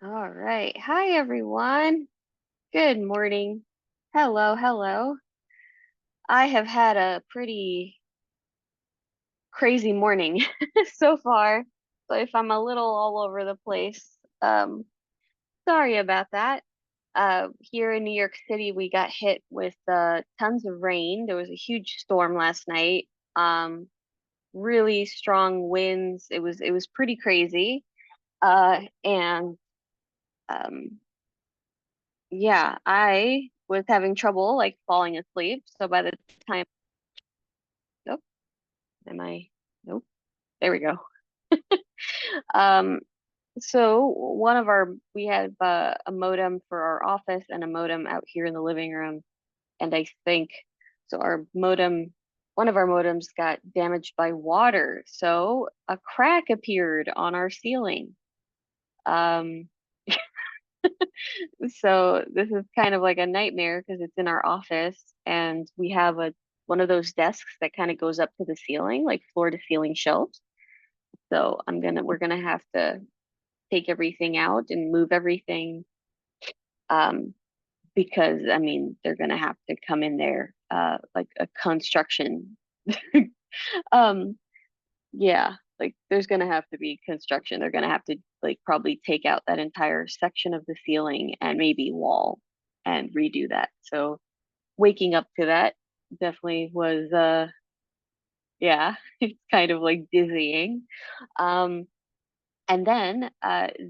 All right. Hi, everyone. Good morning. Hello, hello. I have had a pretty crazy morning so far. So if I'm a little all over the place, sorry about that. Here in New York City, we got hit with tons of rain. There was a huge storm last night. Really strong winds. It was pretty crazy. And um, Yeah, I was having trouble like falling asleep. So by the time, nope, am I? Nope, there we go. Um, so we have a modem for our office and a modem out here in the living room. And I think so one of our modems got damaged by water. So a crack appeared on our ceiling. Um, So this is kind of like a nightmare because it's in our office and we have a one of those desks that kind of goes up to the ceiling, like floor to ceiling shelves. So we're gonna have to take everything out and move everything um because I mean they're gonna have to come in there like a construction um yeah, like there's gonna have to be construction. They're gonna have to like probably take out that entire section of the ceiling and maybe wall and redo that. So waking up to that definitely was yeah, it's kind of like dizzying. Um and then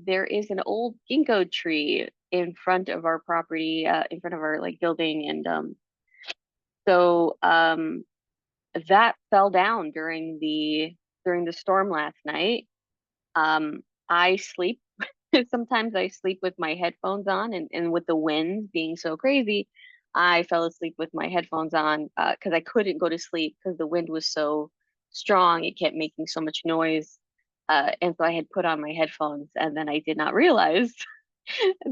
there is an old ginkgo tree in front of our property, in front of our like building and so that fell down during the storm last night. I sleep sometimes I sleep with my headphones on and with the wind being so crazy, I fell asleep with my headphones on because I couldn't go to sleep because the wind was so strong. It kept making so much noise. And so I had put on my headphones and then I did not realize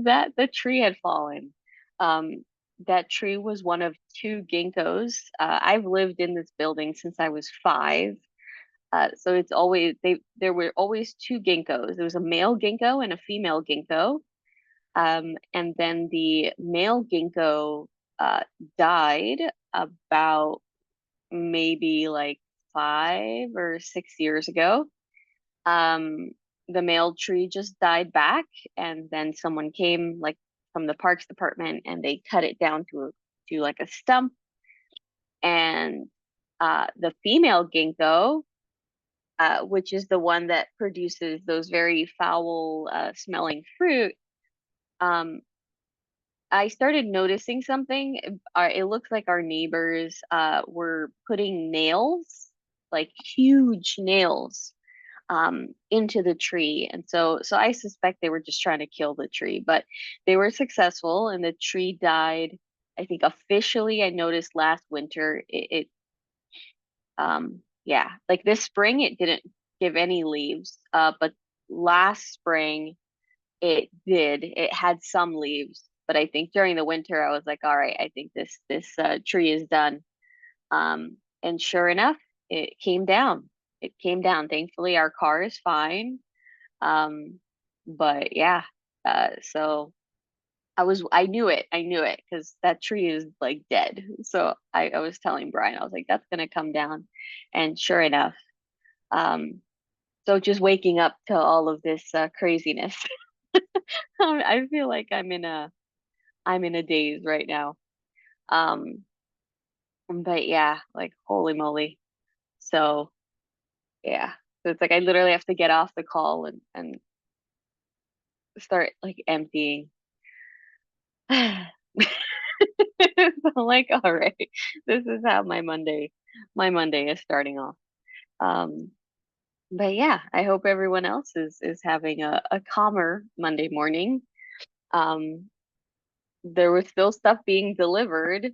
that the tree had fallen. Um, that tree was one of two ginkgos. I've lived in this building since I was 5. So it's always there were always two ginkgos. There was a male ginkgo and a female ginkgo. And then the male ginkgo died about maybe like 5 or 6 years ago. Um, the male tree just died back, and then someone came like from the parks department and they cut it down to like a stump. And the female ginkgo which is the one that produces those very foul smelling fruit. Um, I started noticing something. It looks like our neighbors were putting nails, like huge nails, into the tree. And so I suspect they were just trying to kill the tree, but they were successful and the tree died. I think officially I noticed last winter yeah, like this spring it didn't give any leaves. But last spring it did. It had some leaves, but I think during the winter I was like, all right, I think this tree is done. And sure enough, it came down. It came down. Thankfully, our car is fine. Um, but yeah, so I knew it. I knew it because that tree is like dead. So I was telling Brian, I was like, that's gonna come down. And sure enough, um, so just waking up to all of this craziness. I feel like I'm in a daze right now. Um, but yeah, like holy moly. So yeah. So it's like I literally have to get off the call and start like emptying. So I'm like, all right, this is how my Monday is starting off. Um, but yeah, I hope everyone else is having a calmer Monday morning. Um, there was still stuff being delivered.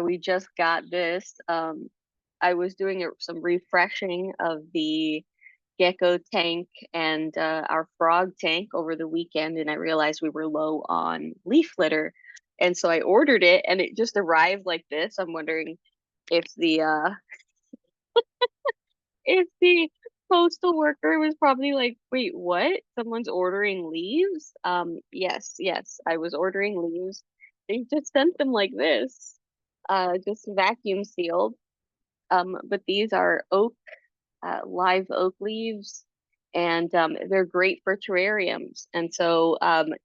We just got this. I was doing some refreshing of the gecko tank and our frog tank over the weekend, and I realized we were low on leaf litter. And so I ordered it, and it just arrived like this. I'm wondering if the postal worker was probably like, wait, what? Someone's ordering leaves? Yes, yes, I was ordering leaves. They just sent them like this, just vacuum sealed. But these are oak, live oak leaves, and they're great for terrariums. And so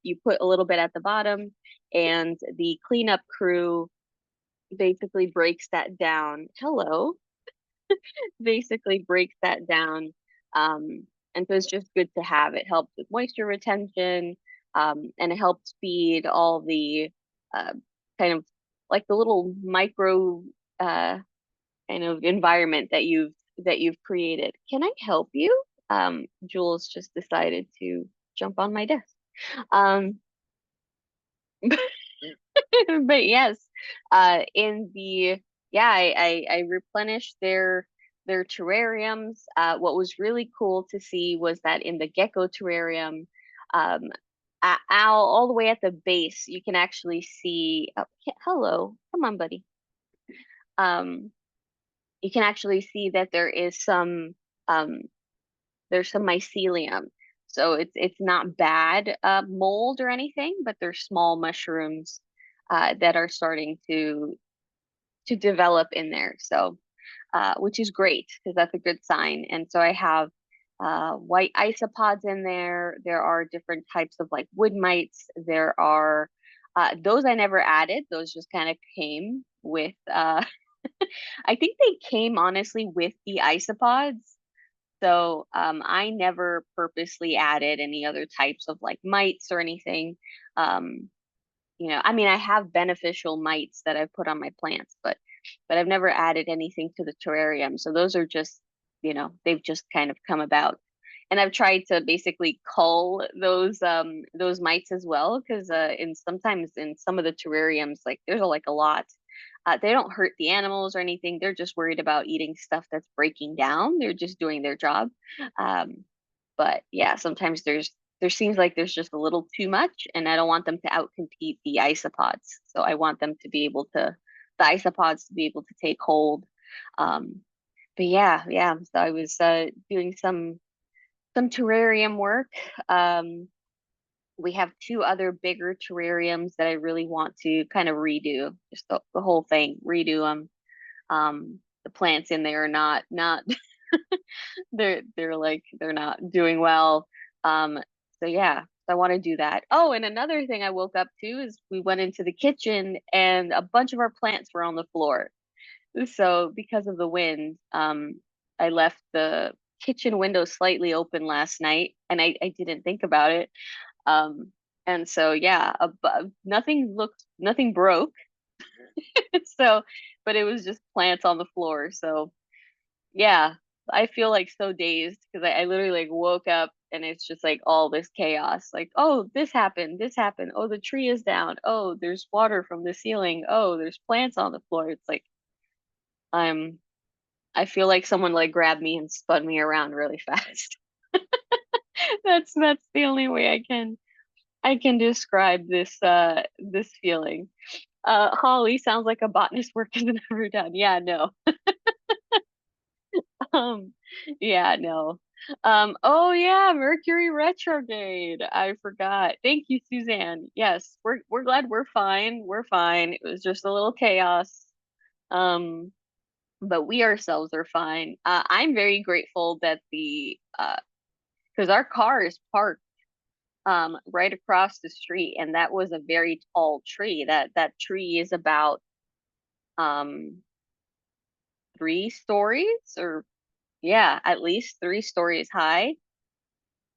you put a little bit at the bottom, and the cleanup crew basically breaks that down. Hello, basically breaks that down. And so it's just good to have. It helps with moisture retention, and it helps feed all the uh, kind of like the little micro uh, kind of environment that you've created. Can I help you? Jules just decided to jump on my desk. Um, but yes, in the yeah, I replenished their terrariums. What was really cool to see was that in the gecko terrarium, um, all the way at the base, you can actually see. Oh, hello, come on, buddy. Um, you can actually see that um, there's some mycelium. So it's not bad mold or anything, but there's small mushrooms that are starting to develop in there. So which is great because that's a good sign. And so I have white isopods in there. There are different types of like wood mites. There are those I never added. Those just kind of came with. I think they came honestly with the isopods. So I never purposely added any other types of like mites or anything. Um, I mean, I have beneficial mites that I've put on my plants, but I've never added anything to the terrarium. So those are just, they've just kind of come about. And I've tried to basically cull those mites as well, because in sometimes in some of the terrariums, like there's like a lot. They don't hurt the animals or anything. They're just worried about eating stuff that's breaking down. They're just doing their job. Um, but yeah, sometimes there seems like there's just a little too much, and I don't want them to outcompete the isopods. So I want them to be able to, the isopods to be able to take hold. Um, but yeah, yeah. So I was doing some terrarium work. Um, we have two other bigger terrariums that I really want to kind of redo, just the whole thing, redo them. The plants in there are not they're not doing well. So yeah, so I want to do that. Oh, and another thing I woke up to is we went into the kitchen and a bunch of our plants were on the floor. So because of the wind, I left the kitchen window slightly open last night, and I didn't think about it. Um, and so yeah, nothing broke. So, but it was just plants on the floor. So yeah, I feel like so dazed because I literally like woke up and it's just like all this chaos. Like, oh, this happened, this happened. Oh, the tree is down. Oh, there's water from the ceiling. Oh, there's plants on the floor. It's like I'm I feel like someone like grabbed me and spun me around really fast. That's the only way I can describe this feeling. Holly sounds like a botanist work has never done. Yeah, no. Um, yeah, no. Oh yeah, Mercury retrograde. I forgot. Thank you, Suzanne. Yes, we're glad we're fine. We're fine. It was just a little chaos. Um, but we ourselves are fine. I'm very grateful that because our car is parked right across the street, and that was a very tall tree. That tree is about um 3 stories, or yeah, at least 3 stories high.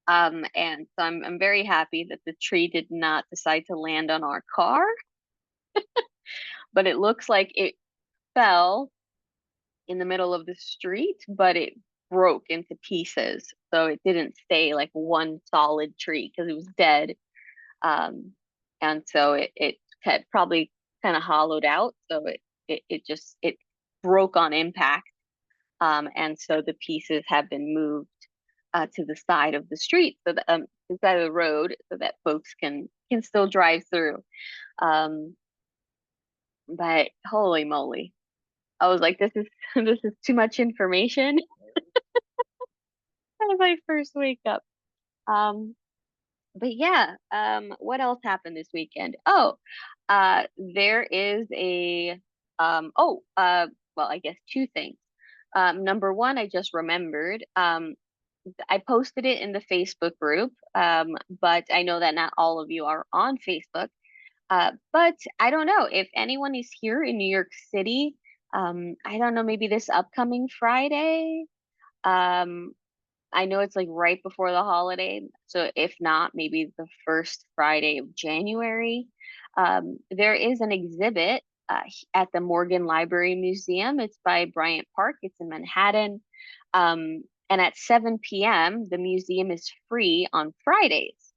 And so I'm very happy that the tree did not decide to land on our car, but it looks like it fell in the middle of the street, but it broke into pieces. So it didn't stay like one solid tree because it was dead. Um, and so it had probably kind of hollowed out. So it broke on impact. And so the pieces have been moved to the side of the street, so that the side of the road, so that folks can still drive through. Um, but holy moly, I was like, this is this is too much information. as I first wake up. Um, but yeah, what else happened this weekend? Oh, there is a well, I guess two things. Number one, I just remembered. I posted it in the Facebook group, but I know that not all of you are on Facebook. But I don't know if anyone is here in New York City. I don't know, maybe this upcoming Friday. Um, I know it's like right before the holiday, so if not, maybe the first Friday of January. There is an exhibit at the Morgan Library Museum. It's by Bryant Park. It's in Manhattan. And at 7 p.m., the museum is free on Fridays.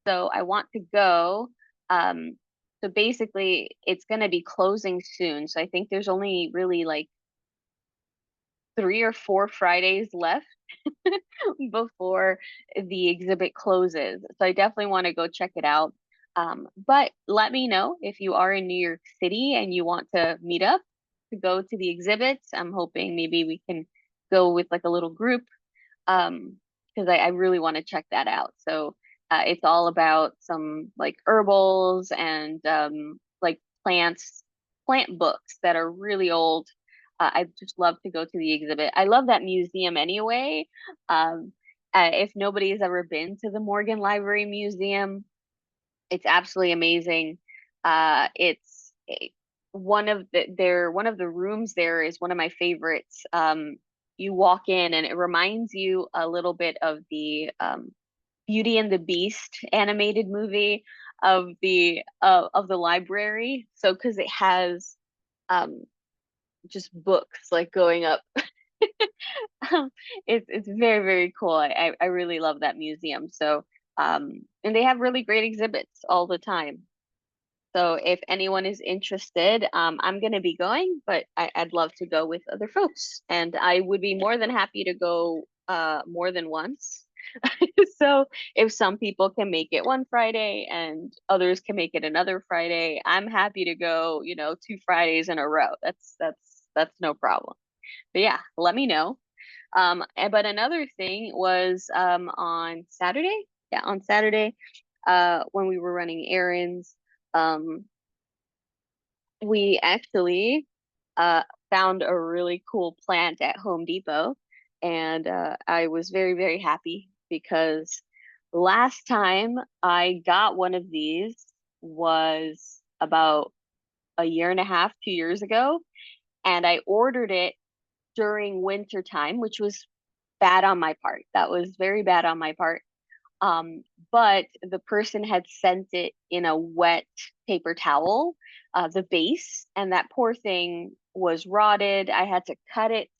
So I want to go. Um, so basically, it's going to be closing soon. So I think there's only really like 3 or 4 Fridays left before the exhibit closes. So I definitely want to go check it out. But let me know if you are in New York City and you want to meet up to go to the exhibits. I'm hoping maybe we can go with like a little group, because I really want to check that out. So it's all about some like herbals and like plant books that are really old. I just love to go to the exhibit. I love that museum anyway. If nobody has ever been to the Morgan Library Museum, it's absolutely amazing. It's one of the rooms there is one of my favorites. You walk in and it reminds you a little bit of the Beauty and the Beast animated movie of the library. So because it has um, just books like going up. It's very, very cool. I really love that museum. So and they have really great exhibits all the time. So if anyone is interested, I'm gonna be going, but I'd love to go with other folks. And I would be more than happy to go more than once. So if some people can make it one Friday and others can make it another Friday, I'm happy to go, 2 Fridays in a row. That's no problem. But yeah, let me know. But another thing was on Saturday. Yeah, on Saturday, when we were running errands, um, we actually uh, found a really cool plant at Home Depot, and I was very, very happy because last time I got one of these was about a year and a half, 2 years ago, and I ordered it during winter time, which was bad on my part. That was very bad on my part. Um, but the person had sent it in a wet paper towel, the base, and that poor thing was rotted. I had to cut it,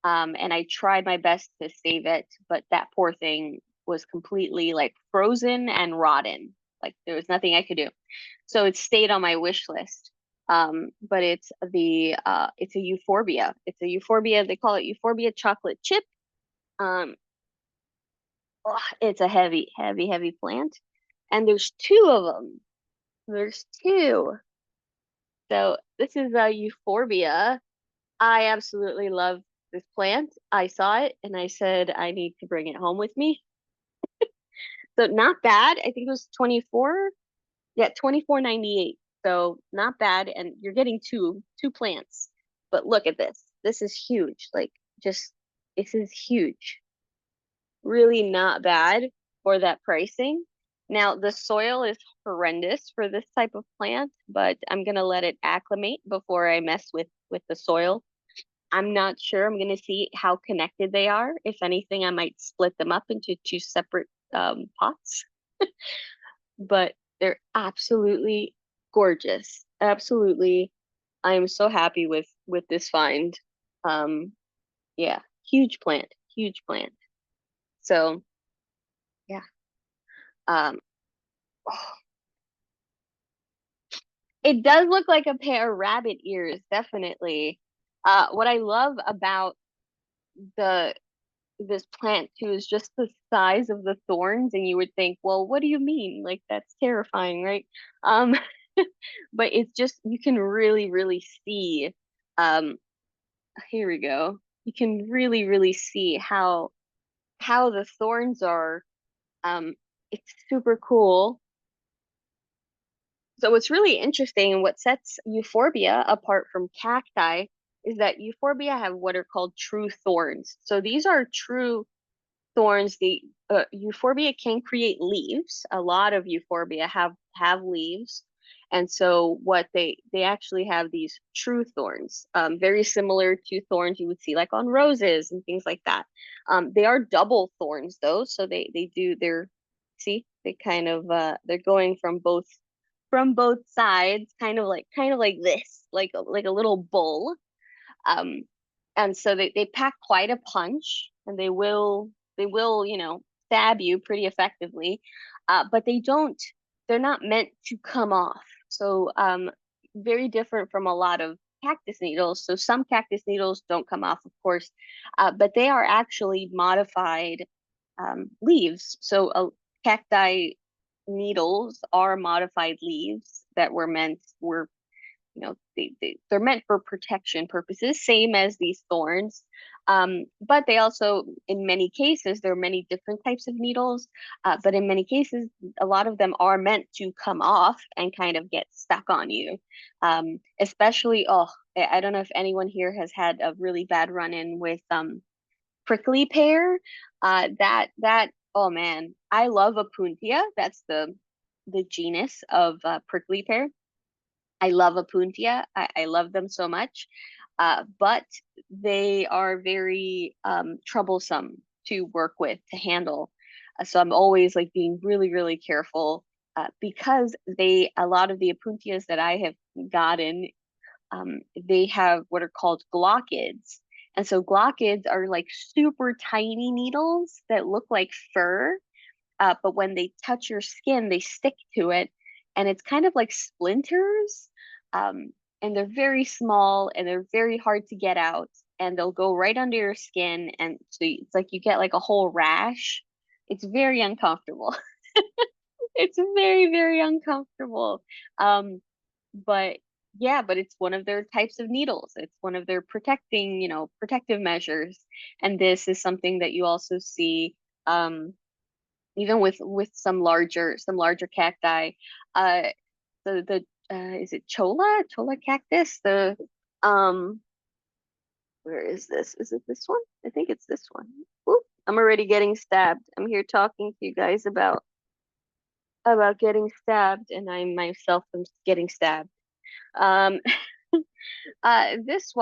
and I tried my best to save it, but that poor thing was completely like frozen and rotten. Like there was nothing I could do. So it stayed on my wish list. But it's a euphorbia. It's a euphorbia. They call it euphorbia chocolate chip. Um, it's a heavy, heavy, heavy plant. And there's two of them. There's two. So this is a euphorbia. I absolutely love this plant. I saw it and I said I need to bring it home with me. So not bad. I think it was 24. Yeah, 24.98. So not bad. And you're getting two plants. But look at this. This is huge. Like just this is huge. Really not bad for that pricing. Now, the soil is horrendous for this type of plant, but I'm gonna let it acclimate before I mess with the soil. I'm not sure. I'm gonna see how connected they are. If anything, I might split them up into two separate pots. But they're absolutely gorgeous. Absolutely. I am so happy with this find. Um, yeah, huge plant, huge plant. So yeah. Um, it does look like a pair of rabbit ears, definitely. What I love about the this plant too is just the size of the thorns, and you would think, well, what do you mean? Like that's terrifying, right? Um, but it's just you can really, really see. Um, here we go. You can really, really see how the thorns are. Um, it's super cool. So what's really interesting and what sets euphorbia apart from cacti is that euphorbia have what are called true thorns. So these are true thorns. The euphorbia can create leaves. A lot of euphorbia have leaves, and so what they actually have these true thorns, very similar to thorns you would see like on roses and things like that. They are double thorns though, so they do they're see they kind of they're going from both sides, kind of like this, like a little bull. Um, and so they pack quite a punch, and they will, stab you pretty effectively. But they're not meant to come off. So very different from a lot of cactus needles. So some cactus needles don't come off, of course, but they are actually modified leaves. So cacti needles are modified leaves that were they're meant for protection purposes, same as these thorns. But they also, in many cases, there are many different types of needles, but in many cases, a lot of them are meant to come off and kind of get stuck on you. Especially, oh, I don't know if anyone here has had a really bad run-in with prickly pear. Oh man, I love Apuntia. That's the genus of prickly pear. I love Apuntia. I love them so much. But they are very troublesome to work with, to handle. So I'm always like being really, really careful because a lot of the Apuntias that I have gotten, they have what are called glockids. And so glockids are like super tiny needles that look like fur, but when they touch your skin, they stick to it, and it's kind of like splinters. Um, and they're very small and they're very hard to get out, and they'll go right under your skin, and so it's like you get like a whole rash. It's very uncomfortable. It's very, very uncomfortable. Um, but yeah, but it's one of their types of needles. It's one of their protective measures. And this is something that you also see even with some larger cacti. Uh, the is it cholla cactus? The um, where is this? Is it this one? I think it's this one. Oop, I'm already getting stabbed. I'm here talking to you guys about getting stabbed, and I myself am getting stabbed. Um, this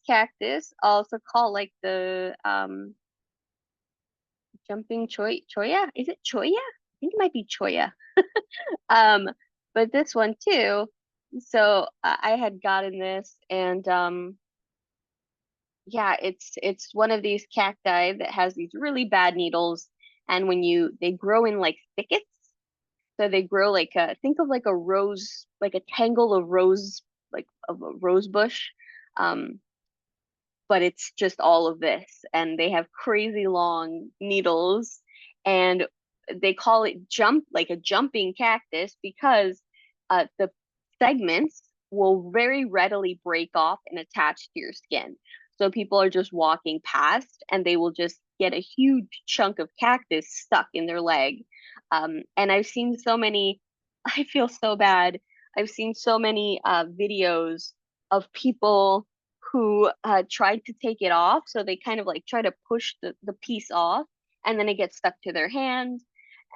cactus, also called like the jumping choya. Is it choya? I think it might be choya. Um, but this one too. So I had gotten this, and yeah, it's one of these cacti that has these really bad needles, and they grow in like thickets. So they grow like think of like a rose, like a tangle of rose, like of a rose bush. Um, but it's just all of this, and they have crazy long needles, and they call it like a jumping cactus because the segments will very readily break off and attach to your skin. So people are just walking past and they will just get a huge chunk of cactus stuck in their leg. And I've seen so many, I feel so bad. I've seen so many videos of people who tried to take it off. So they kind of like try to push the piece off, and then it gets stuck to their hand.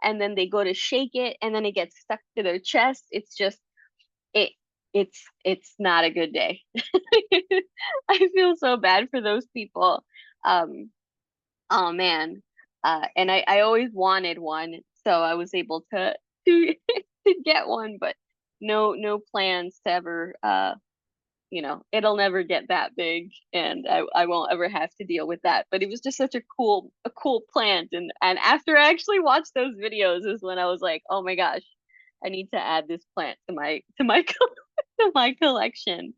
And then they go to shake it, and then it gets stuck to their chest. It's just, it, it's not a good day. I feel so bad for those people. Um, oh man. And I always wanted one, so I was able to, to get one, but no plans to ever it'll never get that big, and I won't ever have to deal with that. But it was just such a cool plant, and after I actually watched those videos is when I was like, oh my gosh, I need to add this plant to my to my collection.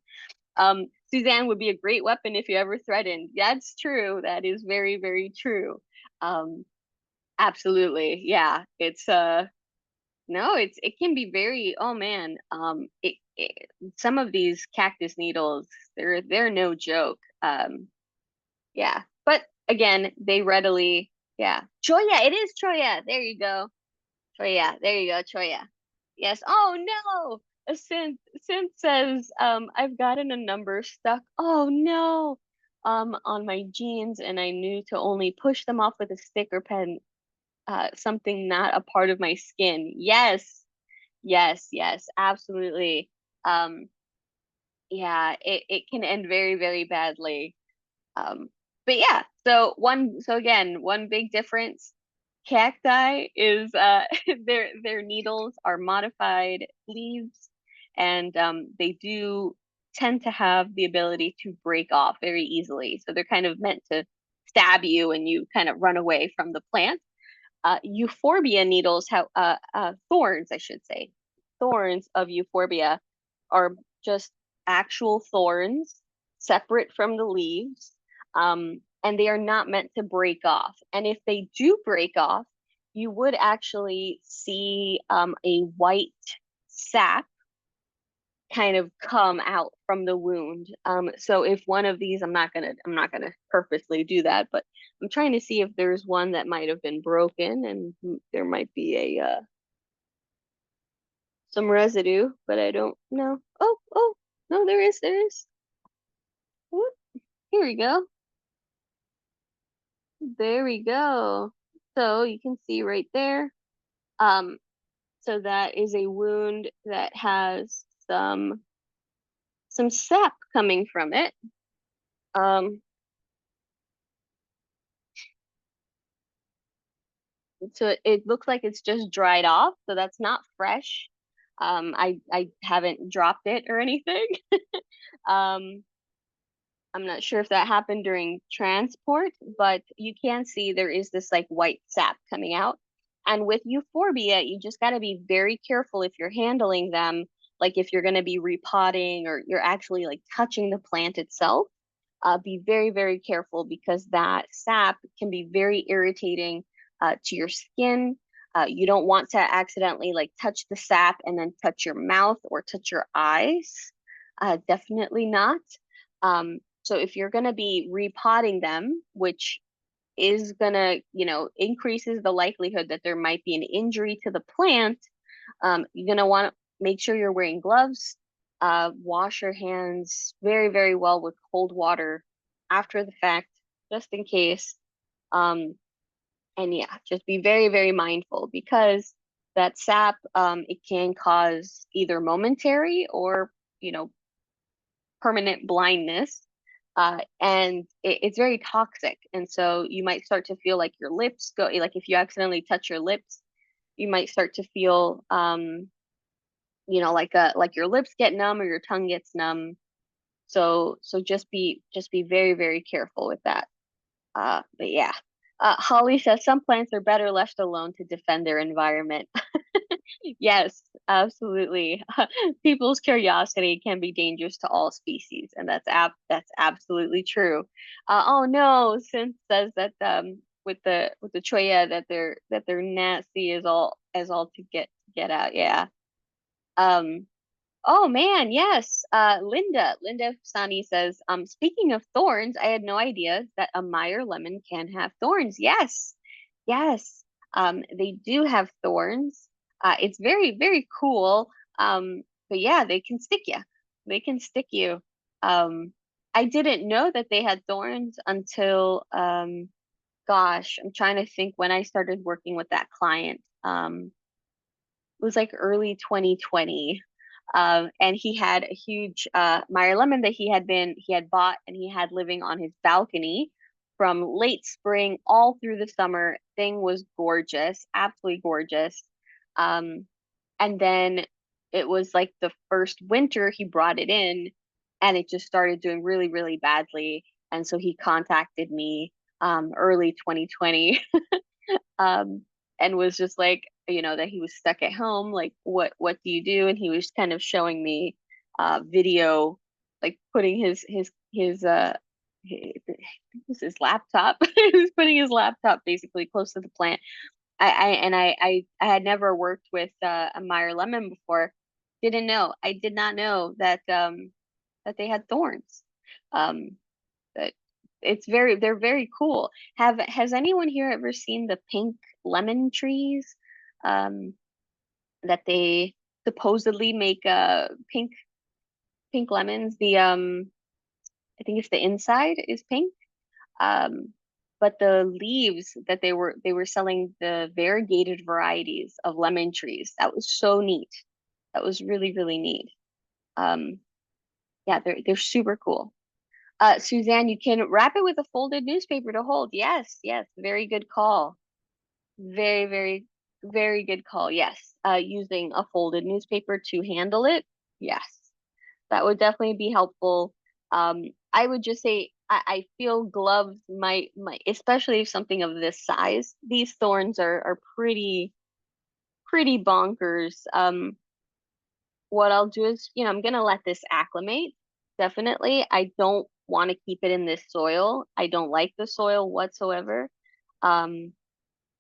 Suzanne would be a great weapon if you ever threatened. That's true. That is very, very true. Um, absolutely. Yeah. It's no, it can be very, oh man, some of these cactus needles, they're no joke. Yeah. But again, Yeah. Choya, it is Choya. There you go. Choya. There you go, Choya. Yes. Oh no. A synth says, I've gotten a number stuck. Oh no. On my jeans, and I knew to only push them off with a stick or pen, something not a part of my skin. Yes. Yes, yes, absolutely. Um, yeah, it can end very, very badly. Um, but yeah, so again, one big difference, cacti is their needles are modified leaves, and they do tend to have the ability to break off very easily. So they're kind of meant to stab you and you kind of run away from the plant. Euphorbia needles have thorns, I should say. Thorns of euphorbia are just actual thorns separate from the leaves, and they are not meant to break off. And if they do break off, you would actually see a white sap kind of come out from the wound. So if one of these, I'm not gonna purposely do that, but I'm trying to see if there's one that might have been broken and there might be a some residue, but I don't know. Oh, no, there is. Whoop, here we go. There we go. So you can see right there. Um, so that is a wound that has some sap coming from it. Um, so it looks like it's just dried off, so that's not fresh. I haven't dropped it or anything. Um, I'm not sure if that happened during transport, but you can see there is this like white sap coming out. And with euphorbia, you just got to be very careful if you're handling them, like if you're going to be repotting or you're actually like touching the plant itself. Be very, very careful because that sap can be very irritating to your skin. You don't want to accidentally like touch the sap and then touch your mouth or touch your eyes. Definitely not. So if you're going to be repotting them, which is going to, increases the likelihood that there might be an injury to the plant, you're going to want to make sure you're wearing gloves. Wash your hands very, very well with cold water after the fact, just in case. Um, and yeah, just be very, very mindful because that sap, it can cause either momentary or, you know, permanent blindness. And it's very toxic. And so you might start to feel like your lips go, like if you accidentally touch your lips, you might start to feel, like your lips get numb or your tongue gets numb. So just be very, very careful with that. But yeah. Holly says some plants are better left alone to defend their environment. Yes, absolutely. People's curiosity can be dangerous to all species, and that's absolutely true. Oh no, Sin says that with the choya that they're nasty is all to get out. Yeah. Um, Oh man, yes. Linda Sani says, speaking of thorns, I had no idea that a Meyer lemon can have thorns. Yes. Yes. They do have thorns. It's very, very cool. But yeah, they can stick you. They can stick you. Um, I didn't know that they had thorns until gosh, I'm trying to think when I started working with that client. It was like early 2020. And he had a huge Meyer lemon that he had bought and he had living on his balcony from late spring all through the summer. Thing was gorgeous, absolutely gorgeous. Um, and then it was like the first winter he brought it in and it just started doing really, really badly. And so he contacted me early 2020 um, and was just like, that he was stuck at home. Like, what do you do? And he was kind of showing me video, like putting his laptop. He was putting his laptop basically close to the plant. I had never worked with a Meyer lemon before. Didn't know. I did not know that they had thorns. Um, they're very cool. Has anyone here ever seen the pink lemon trees? Um, that they supposedly make pink lemons. I think it's the inside is pink. Um, but the leaves that they were selling the variegated varieties of lemon trees. That was so neat. That was really, really neat. Um, yeah, they're super cool. Suzanne, you can wrap it with a folded newspaper to hold. Yes, yes, very good call. Very, very, very good call. Yes. Using a folded newspaper to handle it. Yes. That would definitely be helpful. I would just say I feel gloves might especially if something of this size, these thorns are pretty bonkers. What I'll do is, I'm gonna let this acclimate. Definitely. I don't want to keep it in this soil. I don't like the soil whatsoever. Um,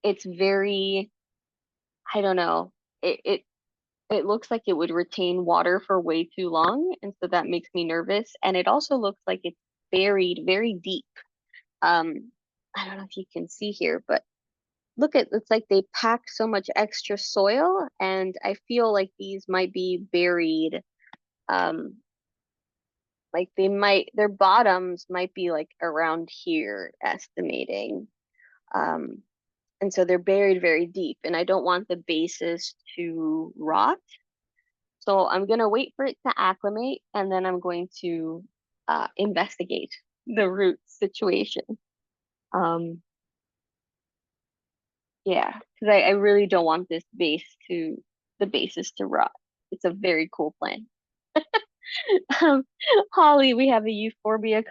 it's very, I don't know. It looks like it would retain water for way too long, and so that makes me nervous. And it also looks like it's buried very deep. Um, I don't know if you can see here, but it's like they pack so much extra soil, and I feel like these might be buried. Um, like their bottoms might be like around here, estimating. Um, and so they're buried very deep, and I don't want the bases to rot. So I'm gonna wait for it to acclimate, and then I'm going to investigate the root situation. Um, yeah, because I really don't want the basis to rot. It's a very cool plant. Um, Holly, we have a euphorbia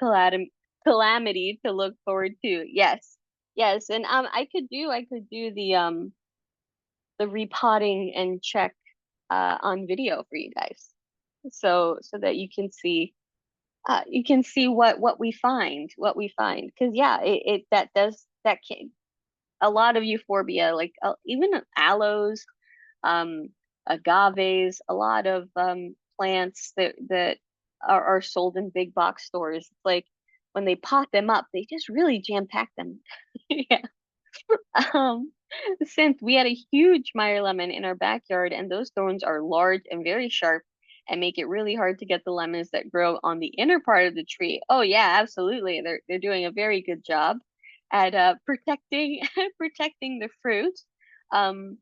calamity to look forward to. Yes, yes, and I could do the repotting and check on video for you guys, so that you can see what we find. Because yeah, it that does that can a lot of euphorbia, like even aloes, um, agaves, a lot of plants that are sold in big box stores. It's like when they pot them up, they just really jam pack them. Yeah. Um, since we had a huge Meyer lemon in our backyard, and those thorns are large and very sharp and make it really hard to get the lemons that grow on the inner part of the tree. Oh yeah, absolutely. They're doing a very good job at protecting protecting the fruit. Um,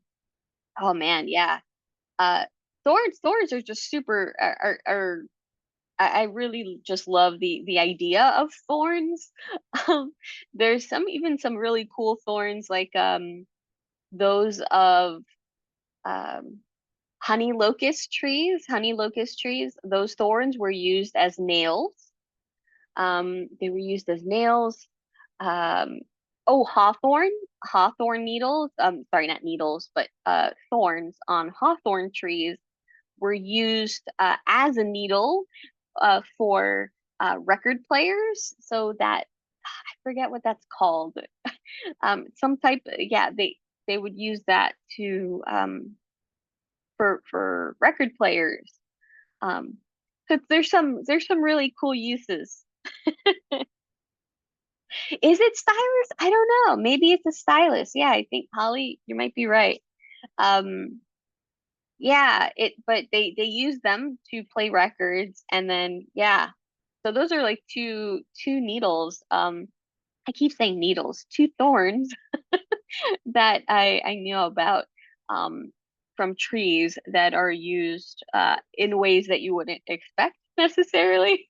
oh man, yeah. Uh, thorns are just super are I really just love the idea of thorns. Um, there's some really cool thorns like those of um, honey locust trees. Those thorns were used as nails. They were used as nails. Um, oh, hawthorn needles. Sorry, not needles, but thorns on hawthorn trees were used as a needle for record players. So that I forget what that's called. Some type, yeah, they would use that to for record players. Um, because there's some really cool uses. Is it stylus? I don't know. Maybe it's a stylus. Yeah, I think Holly, you might be right. Um, yeah, but they use them to play records, and then yeah. So those are like two needles. I keep saying needles, two thorns that I know about um, from trees that are used in ways that you wouldn't expect necessarily.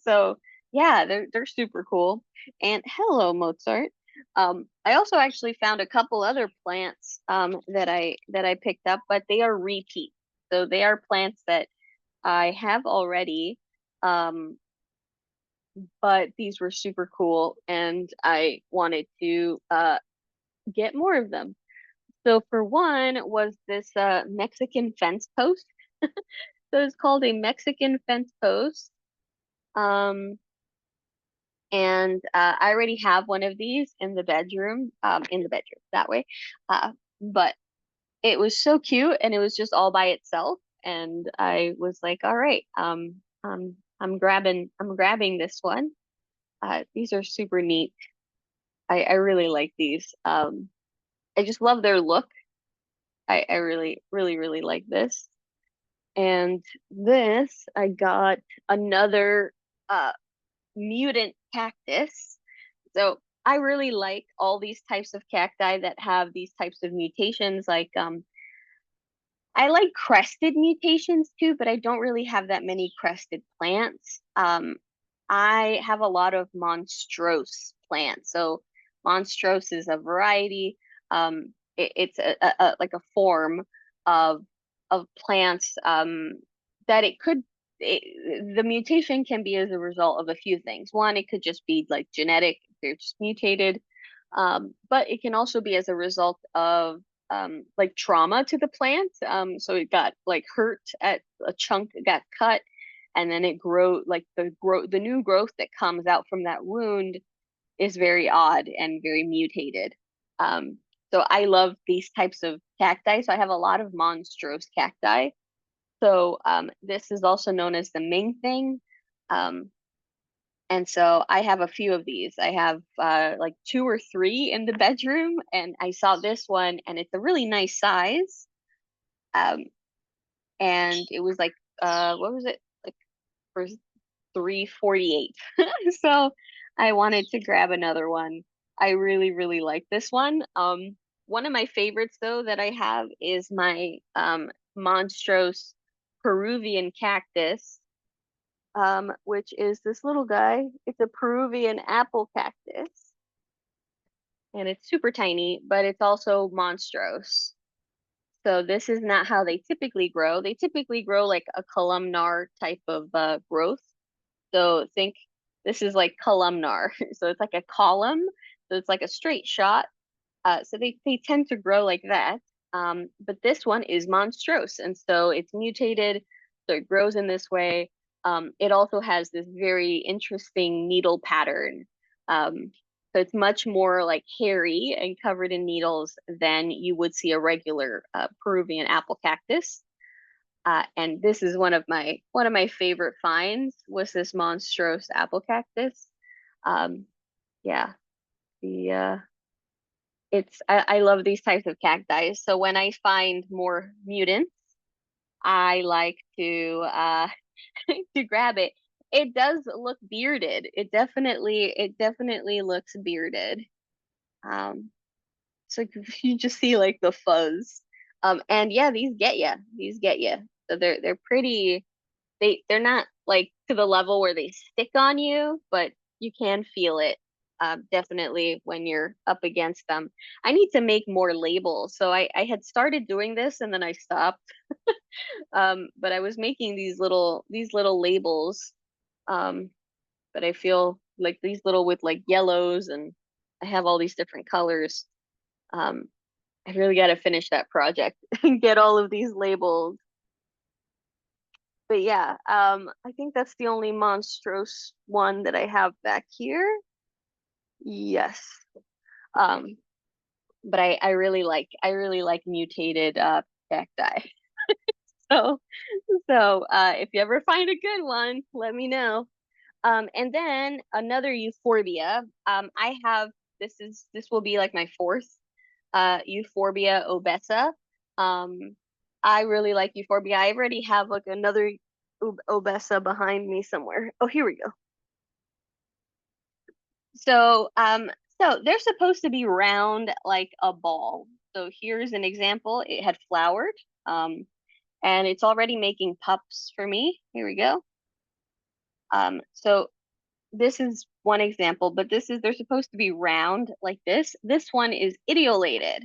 So yeah, they're super cool. And hello, Mozart. I also actually found a couple other plants that I picked up, but they are repeat. So they are plants that I have already. Um, but these were super cool, and I wanted to get more of them. So for one was this Mexican fence post. So it's called a Mexican fence post. Um, and I already have one of these in the bedroom that way. But it was so cute, and it was just all by itself. And I was like, all right, I'm grabbing this one. These are super neat. I really like these. I just love their look. I really, really, really like this. And this, I got another uh mutant cactus. So I really like all these types of cacti that have these types of mutations. Like I like crested mutations too, but I don't really have that many crested plants. I have a lot of monstrose plants. So monstrose is a variety. It's like a form of plants that the mutation can be as a result of a few things. One, it could just be like genetic, they're just mutated. But it can also be as a result of like trauma to the plant. So it got like hurt at a chunk got cut, and then it grow like the new growth that comes out from that wound is very odd and very mutated. Um, so I love these types of cacti. So I have a lot of monstrose cacti. So this is also known as the Ming thing. Um, and so I have a few of these. I have like two or three in the bedroom, and I saw this one, and it's a really nice size. Um, and it was like what was it? Like for 348. So I wanted to grab another one. I really, really like this one. One of my favorites though that I have is my monstrose Peruvian cactus, which is this little guy. It's a Peruvian apple cactus, and it's super tiny, but it's also monstrose. So this is not how they typically grow. They typically grow like a columnar type of growth. So think this is like columnar. So it's like a column. So it's like a straight shot. So they tend to grow like that. But this one is monstrose, and so it's mutated, so it grows in this way. It also has this very interesting needle pattern. So it's much more like hairy and covered in needles than you would see a regular Peruvian apple cactus. And this is one of my favorite finds was this monstrose apple cactus. Um, yeah, the I love these types of cacti. So when I find more mutants, I like to to grab it. It does look bearded. It definitely looks bearded. Um, so you just see like the fuzz. And yeah, these get you. These get you. So they're pretty. They're not like to the level where they stick on you, but you can feel it definitely when you're up against them. I need to make more labels. So I had started doing this and then I stopped. But I was making these little labels. Um, but I feel like these little with like yellows, and I have all these different colors. Um, I really got to finish that project and get all of these labels. But yeah, I think that's the only monstrose one that I have back here. Yes. Um, but I really like mutated cacti. So if you ever find a good one, let me know. And then another euphorbia. I have this will be like my fourth Euphorbia obesa. Um, I really like Euphorbia. I already have like another obesa behind me somewhere. Oh, here we go. So, so they're supposed to be round like a ball. So here's an example. It had flowered, and it's already making pups for me. Here we go. So this is one example, but they're supposed to be round like this. This one is etiolated.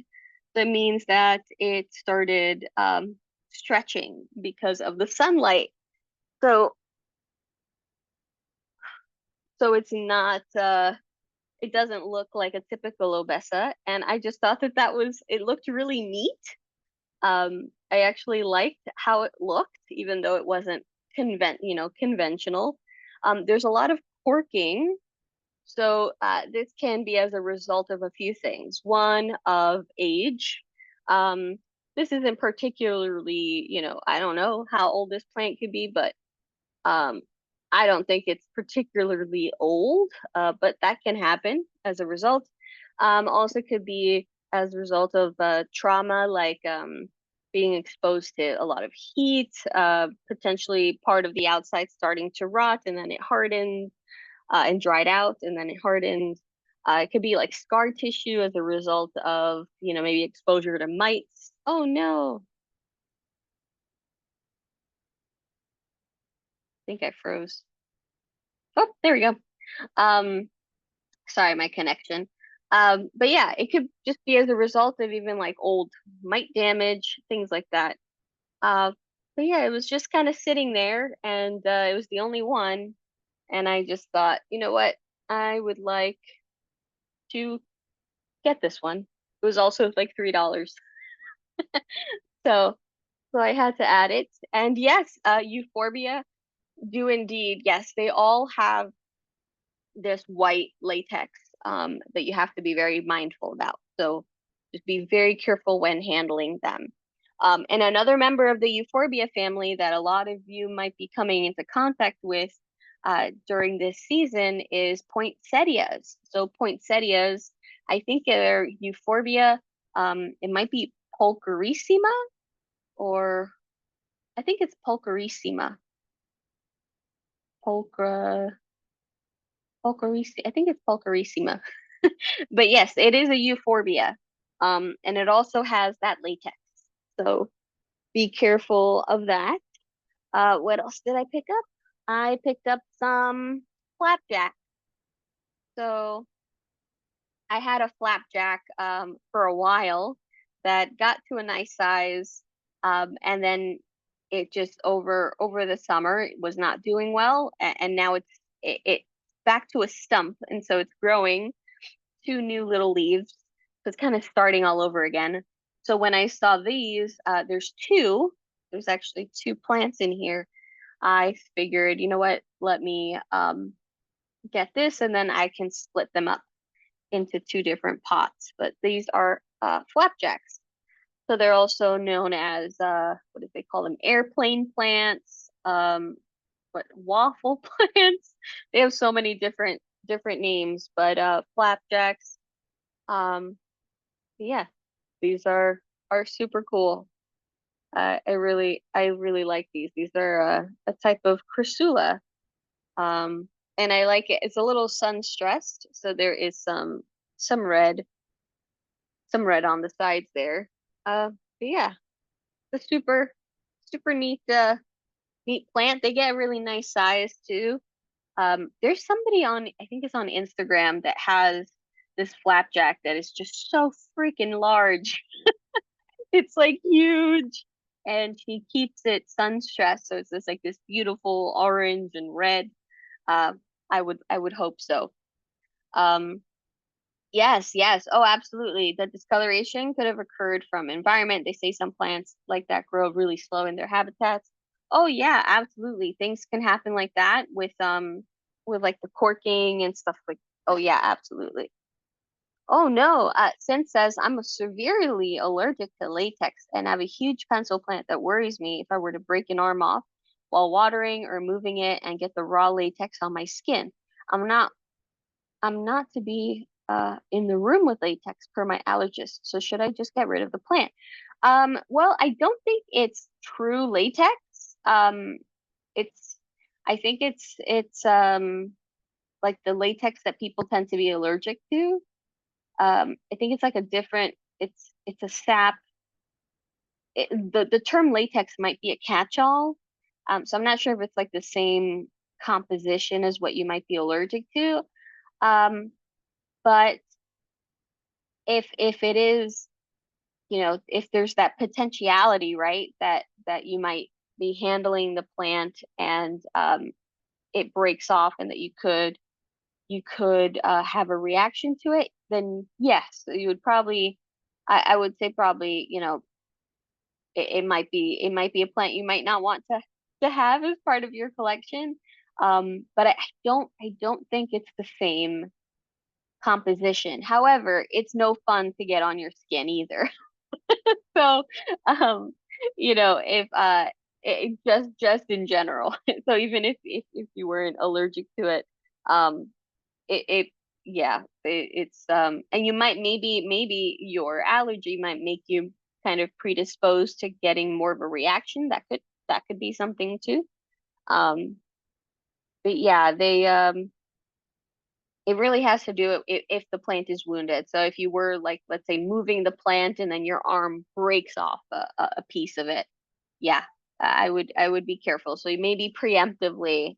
That means that it started stretching because of the sunlight. So it's not it doesn't look like a typical obesa, and I just thought that it looked really neat. I actually liked how it looked, even though it wasn't conventional. There's a lot of corking. So this can be as a result of a few things. One, of age. Um, this isn't particularly, I don't know how old this plant could be, but um, I don't think it's particularly old, but that can happen as a result. Also could be as a result of trauma, like being exposed to a lot of heat, potentially part of the outside starting to rot, and then it hardened and dried out, and then it hardened. It could be like scar tissue as a result of, maybe exposure to mites. Oh no, I think I froze. Oh, there we go. Um, Sorry, my connection. But yeah, it could just be as a result of even like old mite damage, things like that. Uh, but yeah, it was just kind of sitting there, and it was the only one. And I just thought, you know what? I would like to get this one. It was also like $3. So, so I had to add it. And yes, Euphorbia do indeed. Yes, they all have this white latex that you have to be very mindful about. So just be very careful when handling them. And another member of the Euphorbia family that a lot of you might be coming into contact with during this season is poinsettias. So poinsettias, I think they're Euphorbia. It might be pulcherissima, or I think it's pulcherissima. Pulchra, I think it's pulcherissima. But yes, it is a euphorbia. And it also has that latex. So be careful of that. What else did I pick up? I picked up some flapjack. So I had a flapjack for a while that got to a nice size, and then it just over the summer it was not doing well, and now it's back to a stump, and so it's growing two new little leaves. So it's kind of starting all over again. So when I saw these, there's actually two plants in here. I figured, you know what, let me get this, and then I can split them up into two different pots. But these are flapjacks. So they're also known as, what do they call them? Airplane plants, what waffle plants. They have so many different names, but flapjacks. Um, yeah, these are super cool. I really like these. These are a type of crassula. And I like it. It's a little sun stressed, so there is some red, some red on the sides there. But yeah, the super neat neat plant. They get a really nice size too. There's somebody on, I think it's on Instagram, that has this flapjack that is just so freaking large. It's like huge. And she keeps it sun stressed, so it's just like this beautiful orange and red. Uh, I would hope so. Um, yes, yes. Oh, absolutely. The discoloration could have occurred from environment. They say some plants like that grow really slow in their habitats. Oh yeah, absolutely. Things can happen like that with like the corking and stuff like. Oh yeah, absolutely. Oh no, Sin says I'm severely allergic to latex and have a huge pencil plant that worries me if I were to break an arm off while watering or moving it and get the raw latex on my skin. I'm not I'm not to be in the room with latex per my allergist, so should I just get rid of the plant? Well, I don't think it's true latex. It's I think it's like the latex that people tend to be allergic to. I think it's like a different, it's a sap. The term latex might be a catch-all. So I'm not sure if it's like the same composition as what you might be allergic to. Um, but if it is, if there's that potentiality, right, that you might be handling the plant and it breaks off and that you could have a reaction to it, then yes, you would probably, I would say probably, it might be a plant you might not want to have as part of your collection. But I don't think it's the same composition. However, it's no fun to get on your skin either. So, um, if just in general. So even if you weren't allergic to it, um, it yeah, it's and you might maybe your allergy might make you kind of predisposed to getting more of a reaction. That could be something too. Um, but yeah, they it really has to do if the plant is wounded. So if you were like, let's say, moving the plant and then your arm breaks off a piece of it, yeah, I would be careful. So maybe preemptively,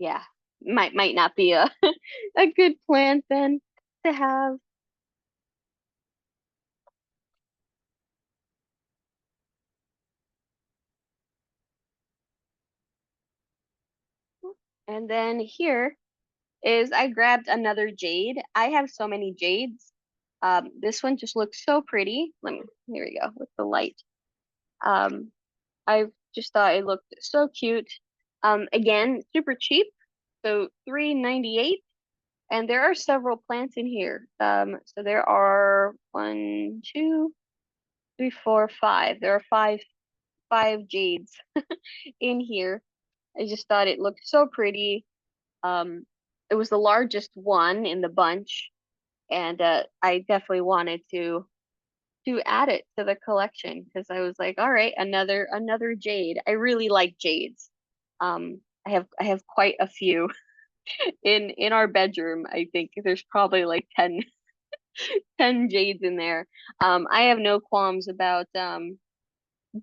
yeah, might not be a a good plant then to have. And then here is I grabbed another jade. I have so many jades. This one just looks so pretty. Here we go with the light. Um, I just thought it looked so cute. Again, super cheap. So 3.98. And there are several plants in here. So there are one, two, three, four, five. There are five jades in here. I just thought it looked so pretty. Um, it was the largest one in the bunch, and I definitely wanted to add it to the collection because I was like, all right, another jade. I really like jades. I have quite a few in our bedroom. I think there's probably like 10 jades in there. I have no qualms about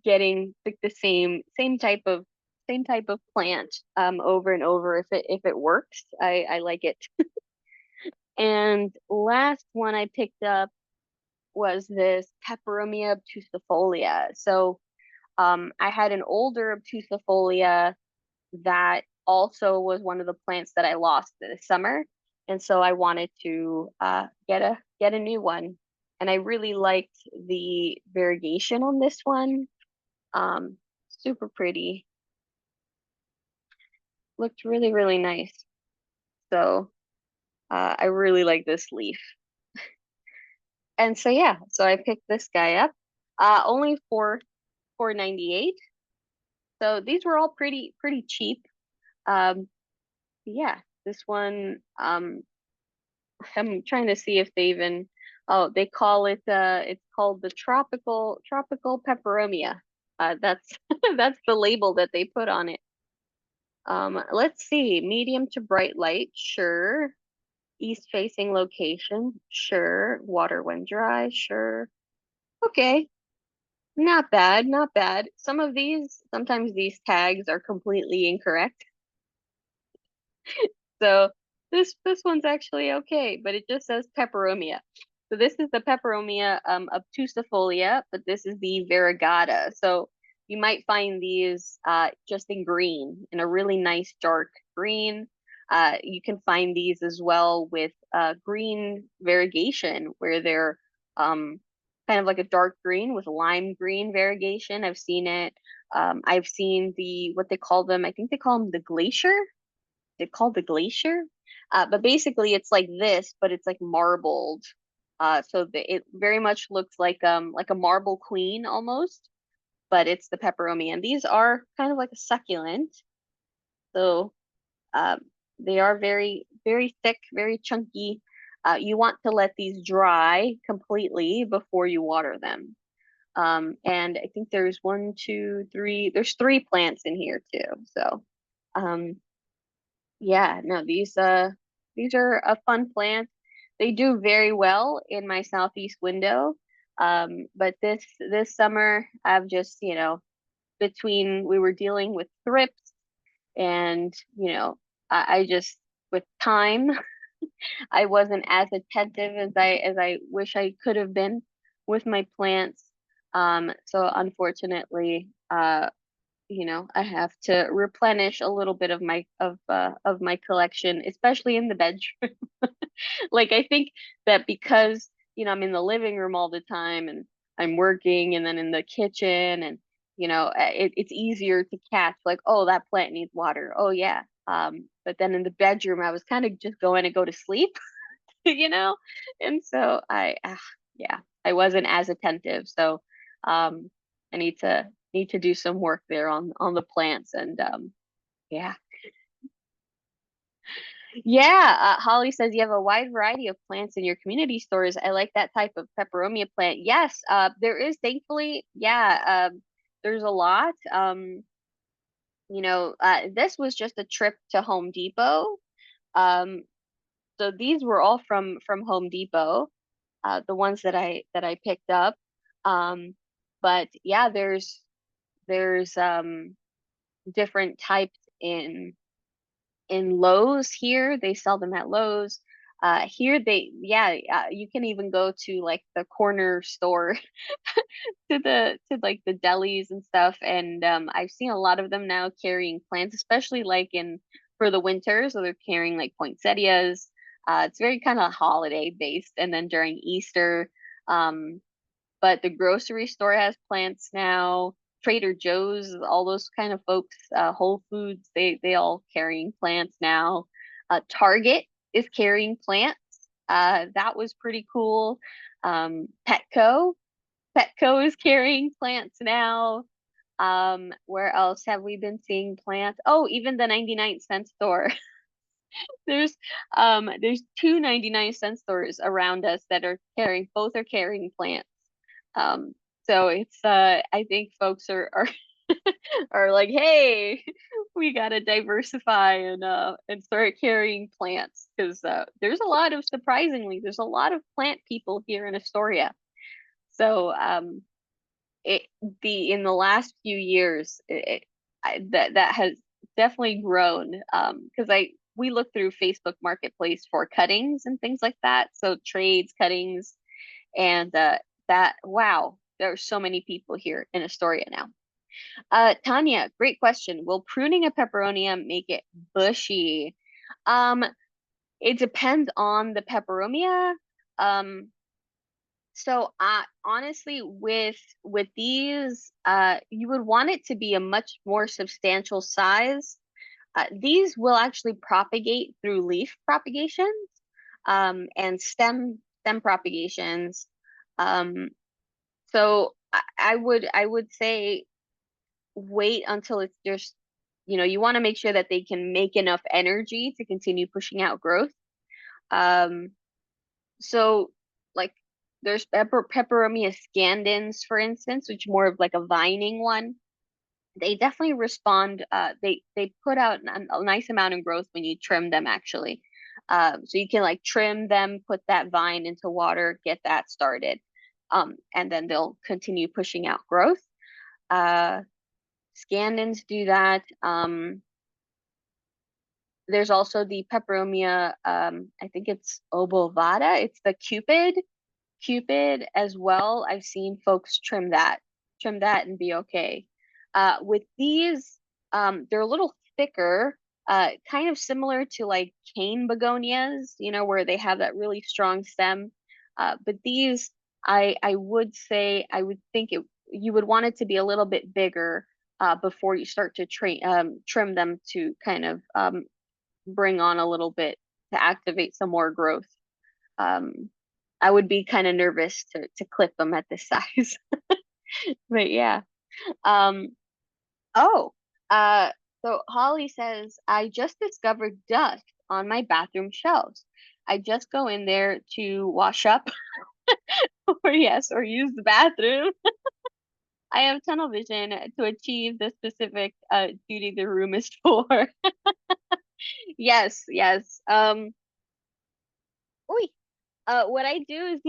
getting like the same type of plant over and over if it works. I like it. And last one I picked up was this Peperomia obtusifolia. So I had an older obtusifolia that also was one of the plants that I lost this summer, and so I wanted to get a new one. And I really liked the variegation on this one. Um, Super pretty, looked really nice. So I really like this leaf. And so yeah, so I picked this guy up. Only for 4.98. So these were all pretty cheap. Um, yeah, this one I'm trying to see if they even oh they call it it's called the tropical peperomia. That's that's the label that they put on it. Let's see, medium to bright light, sure. East facing location, sure. Water when dry, sure. Okay, not bad, not bad. Sometimes these tags are completely incorrect. So this one's actually okay, but it just says peperomia. So this is the peperomia obtusifolia, but this is the variegata. So you might find these just in green, in a really nice dark green. You can find these as well with green variegation, where they're kind of like a dark green with lime green variegation. I've seen it. I've seen the what they call them. I think they call them the glacier. They're called the glacier. But basically it's like this, but it's like marbled. It very much looks like a marble queen almost, but it's the pepperoni. And these are kind of like a succulent. So um, they are very thick, very chunky. You want to let these dry completely before you water them. And I think there's one, two, three, there's three plants in here too. So um, yeah, no, these are a fun plant. They do very well in my southeast window. But this summer I've just, between we were dealing with thrips and, I just with time, I wasn't as attentive as I wish I could have been with my plants. So unfortunately, I have to replenish a little bit of my collection, especially in the bedroom. Like I think that because, I'm in the living room all the time and I'm working and then in the kitchen and it's easier to catch like, oh, that plant needs water. Oh yeah. But then in the bedroom I was kind of just going to go to sleep, you know? And so yeah, I wasn't as attentive. So um I need to need to do some work there on the plants and yeah. Yeah, Holly says you have a wide variety of plants in your community stores. I like that type of peperomia plant. Yes, there is thankfully, yeah, there's a lot. This was just a trip to Home Depot. Um, so these were all from Home Depot, the ones that I picked up. Um, but yeah, there's different types in Lowe's here. They sell them at Lowe's. Here you can even go to like the corner store to like the delis and stuff. And I've seen a lot of them now carrying plants, especially like in for the winter. So they're carrying like poinsettias. It's very kind of holiday based. And then during Easter, um, but the grocery store has plants now. Trader Joe's, all those kind of folks, Whole Foods, they all carrying plants now. Target is carrying plants. That was pretty cool. Petco, Petco is carrying plants now. Where else have we been seeing plants? Oh, even the 99-cent store. There's there's two 99-cent stores around us that are carrying both are carrying plants. Um, so it's I think folks are are like, hey, we gotta diversify and start carrying plants because there's a lot of surprisingly there's a lot of plant people here in Astoria. So it the in the last few years that has definitely grown because I we look through Facebook Marketplace for cuttings and things like that. So trades, cuttings, and that wow, there are so many people here in Astoria now. Tanya, great question. Will pruning a peperonia make it bushy? Um, it depends on the peperomia. Um, so honestly, with these, you would want it to be a much more substantial size. These will actually propagate through leaf propagations, and stem propagations. Um, so I would say wait until it's just, you want to make sure that they can make enough energy to continue pushing out growth. Um, so like there's Peperomia scandens, for instance, which more of like a vining one. They definitely respond. They put out a nice amount of growth when you trim them actually. So you can like trim them, put that vine into water, get that started. And then they'll continue pushing out growth. Uh, Scandens do that. There's also the Peperomia, I think it's obovata. It's the Cupid as well. I've seen folks trim that and be okay. With these, they're a little thicker, kind of similar to like cane begonias, where they have that really strong stem. But these, I would say, I would think you would want it to be a little bit bigger before you start to trim them to kind of bring on a little bit to activate some more growth. Um, I would be kind of nervous to clip them at this size. But yeah. Um, oh, uh, so Holly says, I just discovered dust on my bathroom shelves. I just go in there to wash up or use the bathroom. I have tunnel vision to achieve the specific duty the room is for. Yes, yes. Oy. What I do is,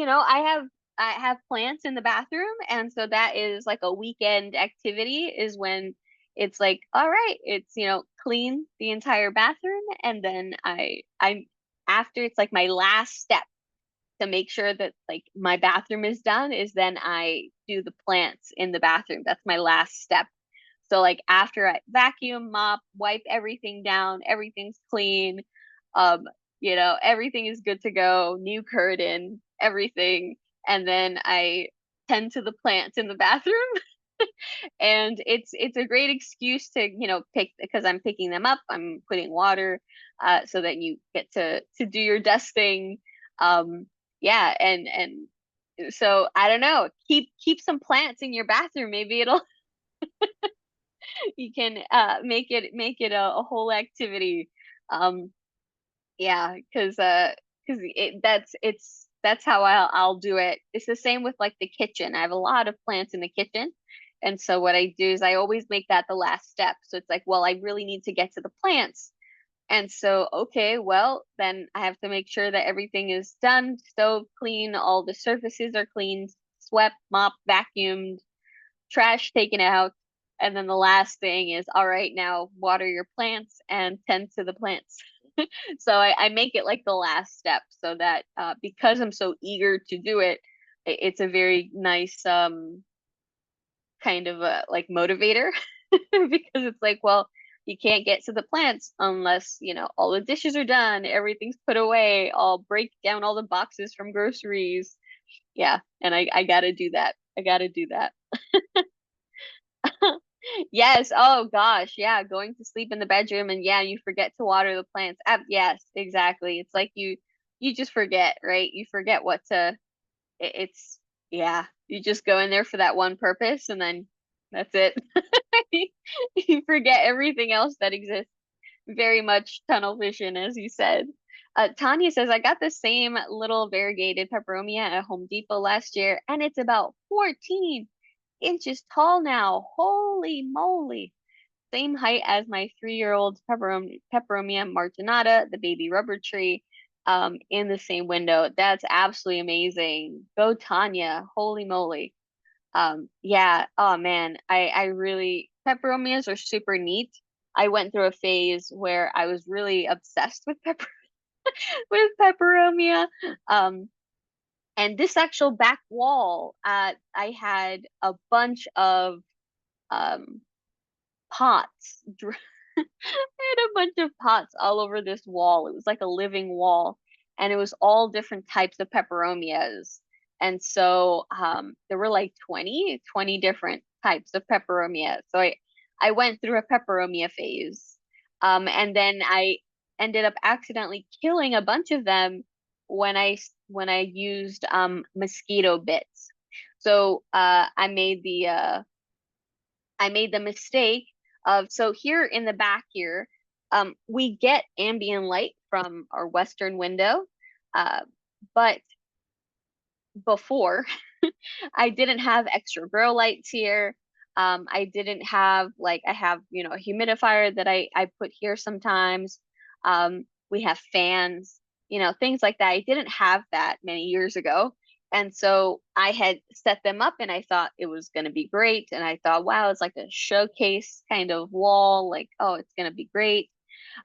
I have plants in the bathroom, and so that is like a weekend activity is when it's like, all right, it's, clean the entire bathroom, and then I'm after it's like my last step to make sure that like my bathroom is done is then I do the plants in the bathroom. That's my last step. So like after I vacuum, mop, wipe everything down, everything's clean. Um, everything is good to go, new curtain, everything. And then I tend to the plants in the bathroom. And it's a great excuse to, pick because I'm picking them up, I'm putting water, so that you get to do your dusting. Yeah, and so I don't know, keep some plants in your bathroom. Maybe it'll You can make it a whole activity. Um, yeah, because that's how I'll do it. It's the same with like the kitchen. I have a lot of plants in the kitchen. And so what I do is I always make that the last step. So it's like, well, I really need to get to the plants. And so, okay, well, then I have to make sure that everything is done, stove clean, all the surfaces are cleaned, swept, mopped, vacuumed, trash taken out. And then the last thing is, all right, now water your plants and tend to the plants. So I make it like the last step so that because I'm so eager to do it, it's a very nice kind of a like motivator because it's like, well, you can't get to the plants unless, all the dishes are done, everything's put away, I'll break down all the boxes from groceries. Yeah, and I gotta do that. I gotta do that. Yes. Oh gosh. Yeah. Going to sleep in the bedroom and yeah, you forget to water the plants. Yes, exactly. It's like you just forget, right? You forget what to it's yeah, you just go in there for that one purpose and then that's it. You forget everything else that exists. Very much tunnel vision, as you said. Tanya says, I got the same little variegated peperomia at Home Depot last year, and it's about 14 inches tall now. Holy moly. Same height as my 3-year-old peperomia marginata, the baby rubber tree, in the same window. That's absolutely amazing. Go Tanya. Holy moly. Yeah. Oh man, I really peperomias are super neat. I went through a phase where I was really obsessed with with peperomia. Um, and this actual back wall, I had a bunch of um pots. I had a bunch of pots all over this wall. It was like a living wall, and it was all different types of peperomias. And so there were like 20 different types of peperomia. So I went through a peperomia phase. And then I ended up accidentally killing a bunch of them when I used mosquito bits. So I made the mistake of, so here in the back here, we get ambient light from our western window, uh, but before I didn't have extra grow lights here. I didn't have like I have, a humidifier that I put here sometimes. We have fans, things like that. I didn't have that many years ago. And so I had set them up and I thought it was going to be great. And I thought, wow, it's like a showcase kind of wall. Like, oh, it's going to be great.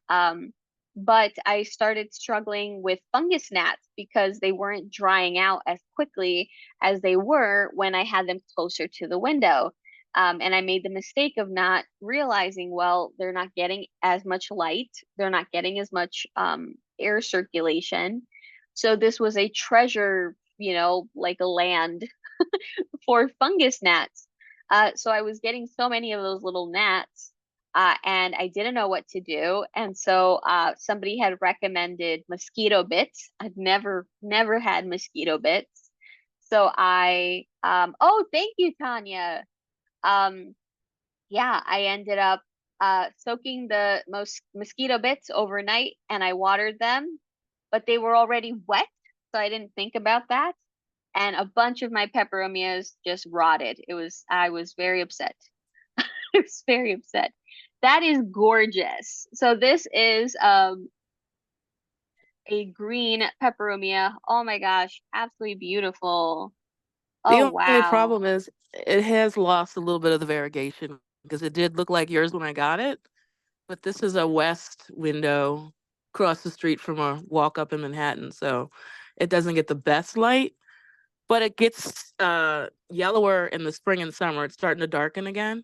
Um, but I started struggling with fungus gnats because they weren't drying out as quickly as they were when I had them closer to the window. And I made the mistake of not realizing, well, they're not getting as much light, they're not getting as much air circulation. So this was a treasure, like a land for fungus gnats. So I was getting so many of those little gnats, and I didn't know what to do. And so somebody had recommended mosquito bits. I've never had mosquito bits. So oh, thank you, Tanya. Um, yeah, I ended up soaking the most mosquito bits overnight and I watered them, but they were already wet, so I didn't think about that. And a bunch of my peperomias just rotted. I was very upset. I was very upset. That is gorgeous. So this is a green peperomia. Oh my gosh, absolutely beautiful. Oh The only wow. problem is it has lost a little bit of the variegation because it did look like yours when I got it, but this is a west window across the street from a walk up in Manhattan, so it doesn't get the best light, but it gets yellower in the spring and summer. It's starting to darken again.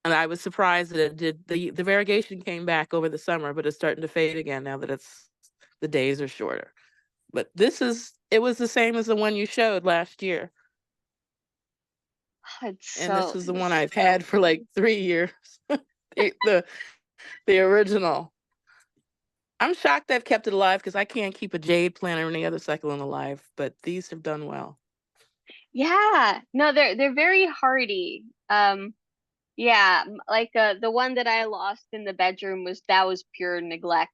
And I was surprised that it did the variegation came back over the summer, but it's starting to fade again now that the days are shorter. But it was the same as the one you showed last year. It's And this so is the one I've had for like 3 years. the, the the original. I'm shocked I've kept it alive because I can't keep a jade plant or any other succulent alive, but these have done well. Yeah, no, they're very hardy. Yeah, like the one that I lost in the bedroom was that was pure neglect.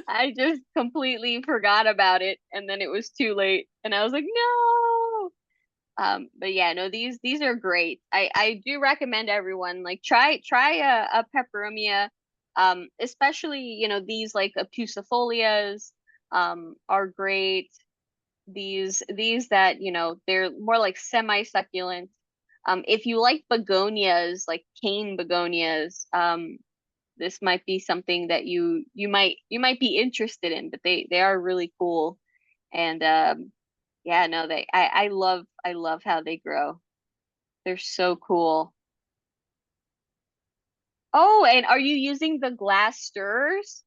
I just completely forgot about it, and then it was too late, and I was like, no. But yeah, no, these are great. I do recommend everyone like try a peperomia, especially these like obtusifolias, are great. These that they're more like semi-succulent. If you like begonias, like cane begonias, this might be something that you might be interested in, but they are really cool. And yeah, no, I love how they grow. They're so cool. Oh, and are you using the glass stirrers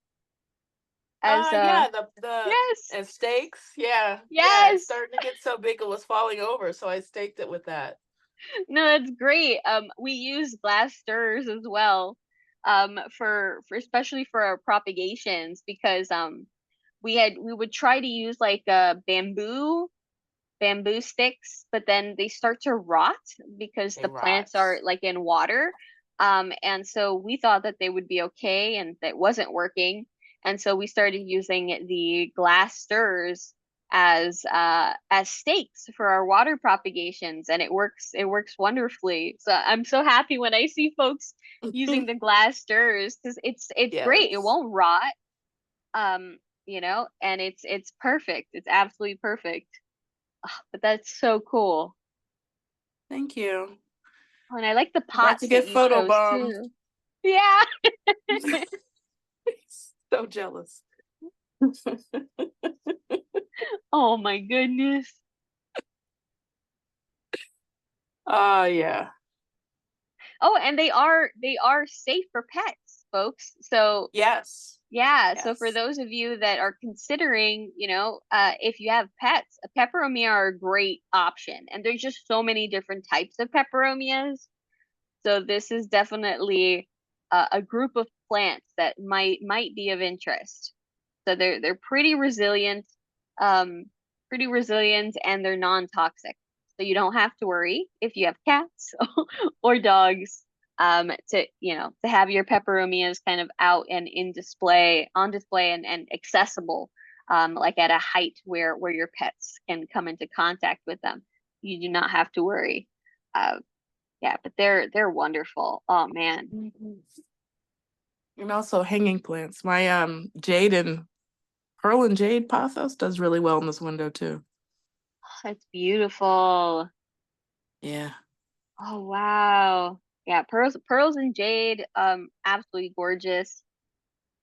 as Yeah, the yes, and stakes. Yeah, yeah, it's yes. starting to get so big it was falling over, so I staked it with that. No, that's great. We use glass stirrers as well, for especially for our propagations because we would try to use like bamboo sticks, but then they start to rot because They the rot. plants are like in water. And so we thought that they would be okay, and that wasn't working. And so we started using the glass stirrers as stakes for our water propagations, and it works wonderfully. So I'm so happy when I see folks using the glass stirrers because it's great. It Yes. won't rot. And it's perfect. It's absolutely perfect. But that's so cool. Thank you. Oh, and I like the I'm about to pots that get you chose photobombed. too. Yeah. So jealous. Oh my goodness. Yeah. Oh, and they are safe for pets, folks. So Yes. yeah, so for Yes. those of you that are considering, if you have pets, a peperomia are a great option. And there's just so many different types of peperomias. So this is definitely a group of plants that might be of interest. So they're pretty resilient, and they're non-toxic. So you don't have to worry if you have cats or dogs, to have your peperomias kind of out and on display and accessible, like at a height where your pets can come into contact with them. You do not have to worry. Uh, yeah, but they're wonderful. Oh man, Mhm. And also hanging plants. My jade and pearl and jade pothos does really well in this window too. that's beautiful. Yeah. Oh wow. Yeah, pearls and jade, absolutely gorgeous.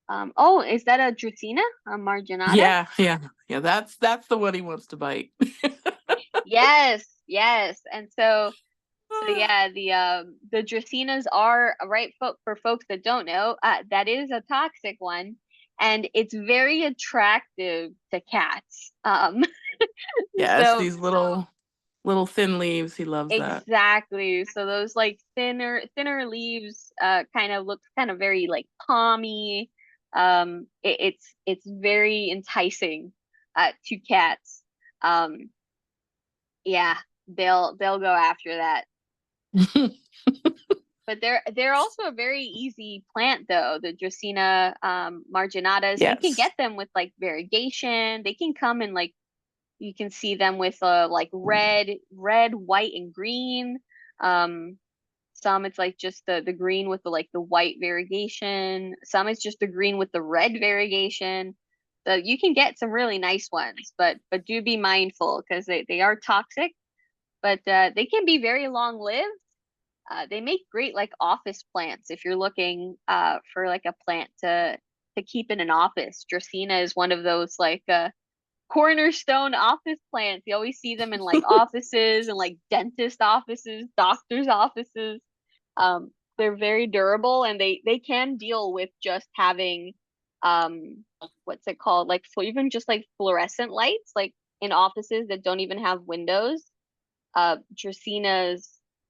Oh, is that a Dracaena? A marginata? Yeah, yeah, yeah. That's the one he wants to bite. Yes, yes. And so yeah, the Dracaenas are right for folks that don't know, that is a toxic one, and it's very attractive to cats. Yeah, it's So these little thin leaves. He loves that. exactly. So those like thinner leaves kind of look kind of very like palmy. It's very enticing to cats. Um yeah, they'll go after that. But they're also a very easy plant though. The Dracaena marginatas, you can Yes. get them with like variegation. They can come in like you can see them with like red, white, and green. Um Some it's like just the green with the white variegation. Some it's just the green with the red variegation. So you can get some really nice ones, but do be mindful because they are toxic, but they can be very long lived. They make great like office plants if you're looking for like a plant to keep in an office. Dracaena is one of those like cornerstone office plants. You always see them in like offices and like dentist offices, doctors' offices. They're very durable, and they can deal with just having what's it called? Like even just like fluorescent lights, like in offices that don't even have windows. Dracaenas,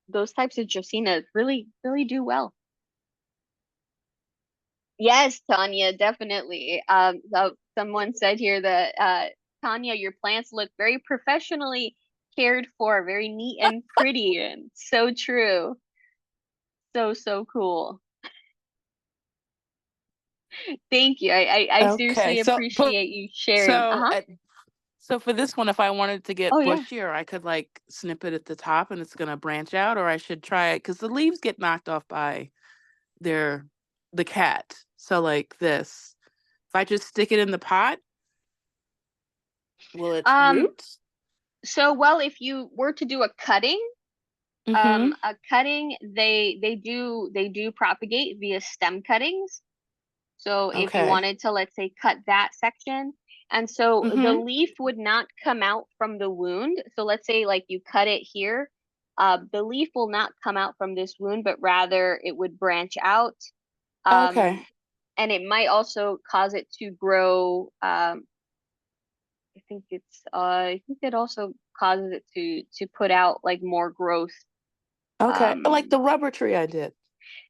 those types of Dracaenas really, really do well. Yes, Tanya, definitely. Someone said here that Tanya, your plants look very professionally cared for, very neat and pretty, and so true. So, so cool. Thank you. I Okay, seriously appreciate you sharing. so Uh-huh. so for this one, if I wanted to Oh get yeah. bushier, I could like snip it at the top and it's gonna branch out, or I should try it because the leaves get knocked off by their the cat. So like this, if I just stick it in the pot, will it Um, root? so well, if you were to do Mm-hmm. a cutting, they do propagate via stem cuttings. So if you Okay. wanted to, let's say, cut that section, and so the Mm-hmm. leaf would not come out from the wound. So let's say like you cut it here, the leaf will not come out from this wound, but rather it would branch out. Um, Okay. and it might also cause it to grow. I think it also causes it to put out like more growth. Okay. Like Um, the rubber tree I did.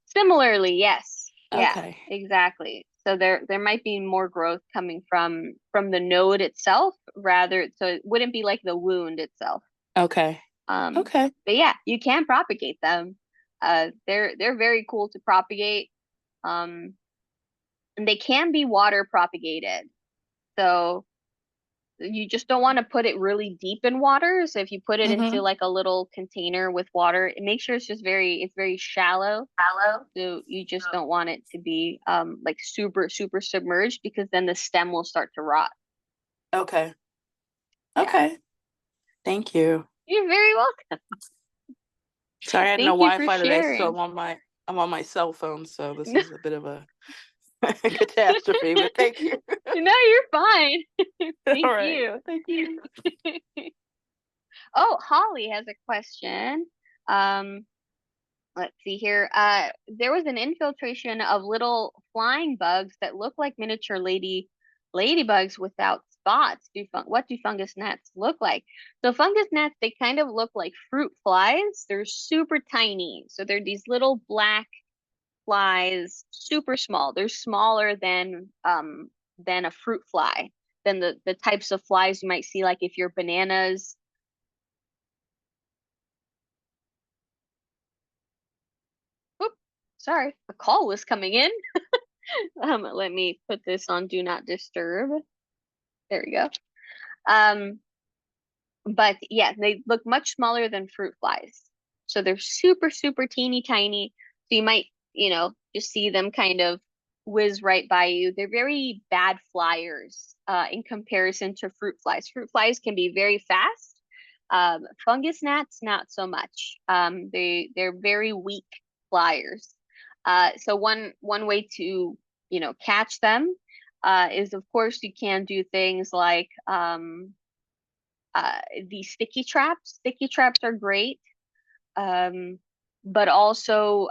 Similarly, yes. Yeah, Okay. exactly. So there might be more growth coming from the node itself rather, so it wouldn't be like the wound itself. Okay. Um, Okay. but yeah, you can propagate them. They're very cool to propagate. Um, and they can be water propagated. So you just don't want to put it really deep in water. So if you put it into Mm-hmm. like a little container with water, it makes sure it's very shallow. So you just don't want it to be like super, super submerged because then the stem will start to rot. Okay. Yeah. Okay. Thank you. You're very welcome. Sorry, I had no Thank you for Wi-Fi today, so sharing. I'm on my cell phone, so this No, is a bit of a catastrophe, but thank you. no, you're fine. All Thank right. you. Thank you. Oh, Holly has a question. Um, let's see here. There was an infiltration of little flying bugs that look like miniature ladybugs without spots. What do fungus gnats look like? So fungus gnats, they kind of look like fruit flies. They're super tiny. So they're these little black flies, super small. They're smaller than a fruit fly, than the types of flies you might see like if your bananas. Oop, sorry, a call was coming in. Let me put this on do not disturb. There we go. Um, but yeah, they look much smaller than fruit flies. So they're super, super teeny tiny. So you might, just see them kind of whiz right by you. They're very bad flyers, in comparison to fruit flies. Fruit flies can be very fast. Fungus gnats, not so much. They're very weak flyers. So one way to, catch them, is of course you can do things like, these sticky traps. Sticky traps are great. Um, but also,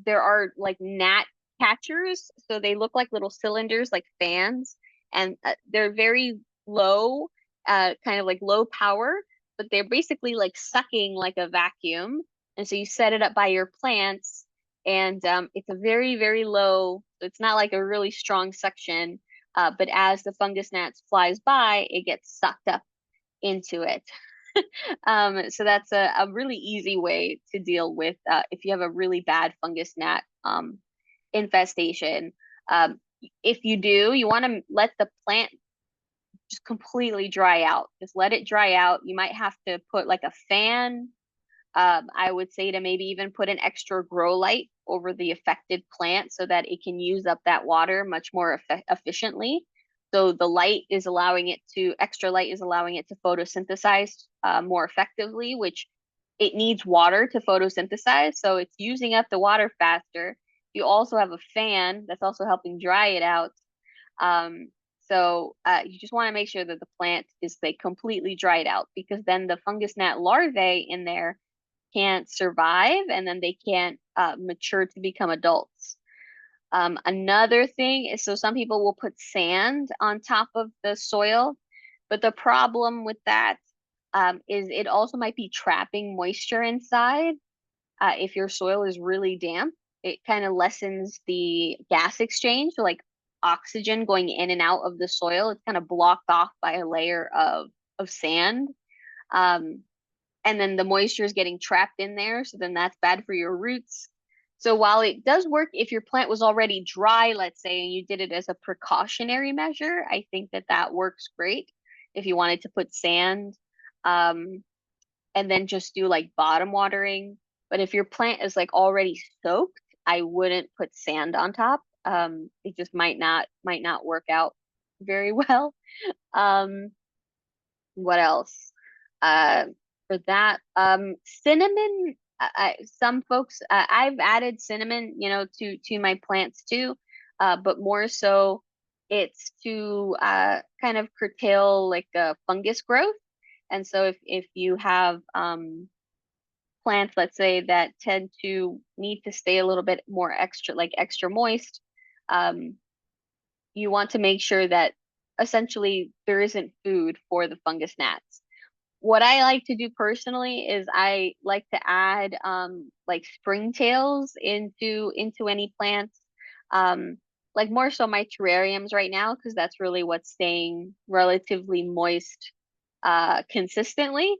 there are like gnat catchers. So they look like little cylinders, like fans, and they're very low, kind of like low power, but they're basically like sucking like a vacuum. And so you set it up by your plants, and it's a very, very low, so it's not like a really strong suction. But as the fungus gnats flies by, it gets sucked up into it. So that's a really easy way to deal with, if you have a really bad fungus gnat infestation. Um, if you do, you want to let the plant just completely dry out. Just let it dry out. You might have to put like a fan. I would say to maybe even put an extra grow light over the affected plant so that it can use up that water much more efficiently. So the light is allowing it to, extra light is allowing it to photosynthesize more effectively, which it needs water to photosynthesize. So it's using up the water faster. You also have a fan that's also helping dry it out. Um, so you just want to make sure that the plant is like completely dried out, because then the fungus gnat larvae in there can't survive, and then they can't mature to become adults. Another thing is, so some people will put sand on top of the soil, but the problem with that, is it also might be trapping moisture inside. If your soil is really damp, it kind of lessens the gas exchange, so like oxygen going in and out of the soil. It's kind of blocked off by a layer of sand. Um, and then the moisture is getting trapped in there, so then that's bad for your roots. So while it does work if your plant was already dry, let's say, and you did it as a precautionary measure, I think that that works great. If you wanted to put sand, um, and then just do like bottom watering. But if your plant is like already soaked, I wouldn't put sand on top. It just might not work out very well. Um, what else? Uh, for that, cinnamon. Some folks, I've added cinnamon, to my plants too, but more so, it's to kind of curtail like fungus growth. And so if you have plants, let's say, that tend to need to stay a little bit more extra, like extra moist, um, you want to make sure that essentially there isn't food for the fungus gnats. What I like to do personally is I like to add like springtails into any plants. Um like more so my terrariums right now because that's really what's staying relatively moist consistently.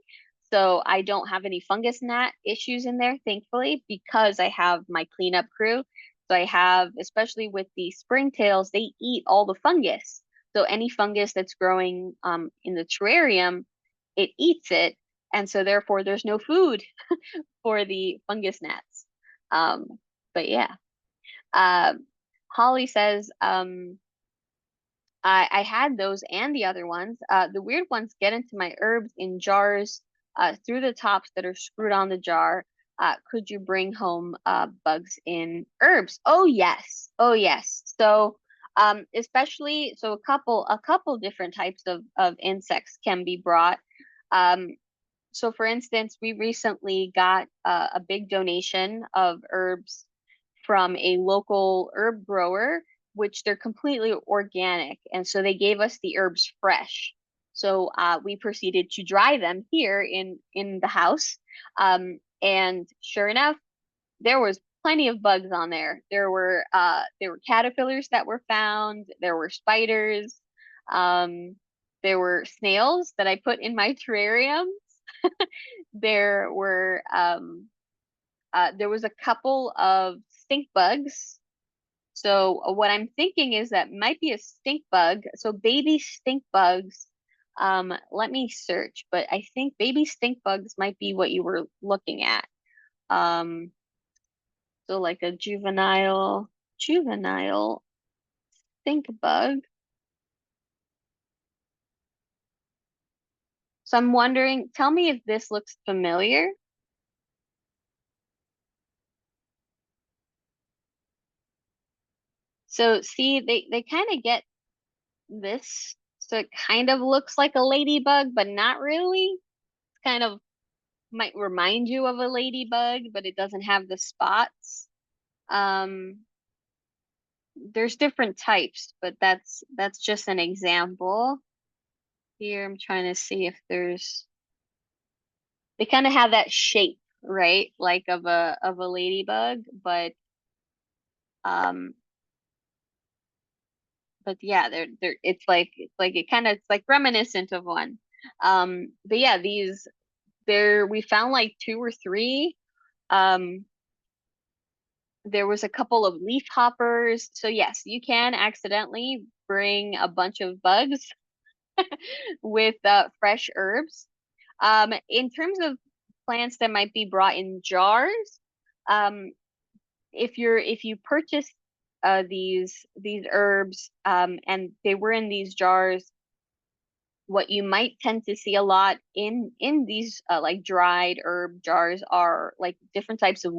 So I don't have any fungus gnat issues in there, thankfully, because I have my cleanup crew. So I have, especially with the springtails, they eat all the fungus. So any fungus that's growing in the terrarium, it eats it, and so therefore there's no food for the fungus gnats. Um, but yeah, Holly says, I had those and the other ones. The weird ones get into my herbs in jars through the tops that are screwed on the jar. Could you bring home bugs in herbs? Oh yes, oh yes. So especially so a couple different types of insects can be brought. Um, so for instance, we recently got a big donation of herbs from a local herb grower, which they're completely organic. And so they gave us the herbs fresh. So we proceeded to dry them here in the house. And sure enough, there was plenty of bugs on there. There were caterpillars that were found, there were spiders, um, there were snails that I put in my terrarium. There was a couple of stink bugs. So what I'm thinking is that might be a stink bug. So baby stink bugs. Let me search, but I think baby stink bugs might be what you were looking at. Um, so like a juvenile stink bug. So I'm wondering, tell me if this looks familiar. So see, they kind of get this. So it kind of looks like a ladybug, but not really. It's kind of might remind you of a ladybug, but it doesn't have the spots. Um, there's different types, but that's just an example. Here I'm trying to see if there's they kind of have that shape, right? Like of a ladybug, um but yeah, they're it's like it's like reminiscent of one. But yeah, these there we found like two or three. Um there was a couple of leaf hoppers. So yes, you can accidentally bring a bunch of bugs with fresh herbs. In terms of plants that might be brought in jars, um, if you purchase these herbs and they were in these jars, what you might tend to see a lot in these like dried herb jars are like different types of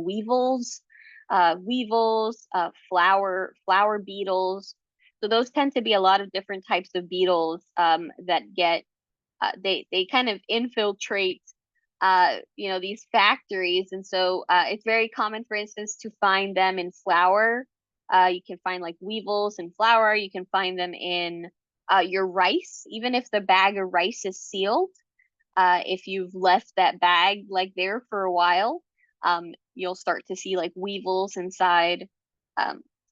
flower beetles. So those tend to be a lot of different types of beetles that get they kind of infiltrate these factories, and so it's very common, for instance, to find them in flour. You can find like weevils in flour. You can find them in your rice, even if the bag of rice is sealed. If you've left that bag like there for a while, you'll start to see like weevils inside.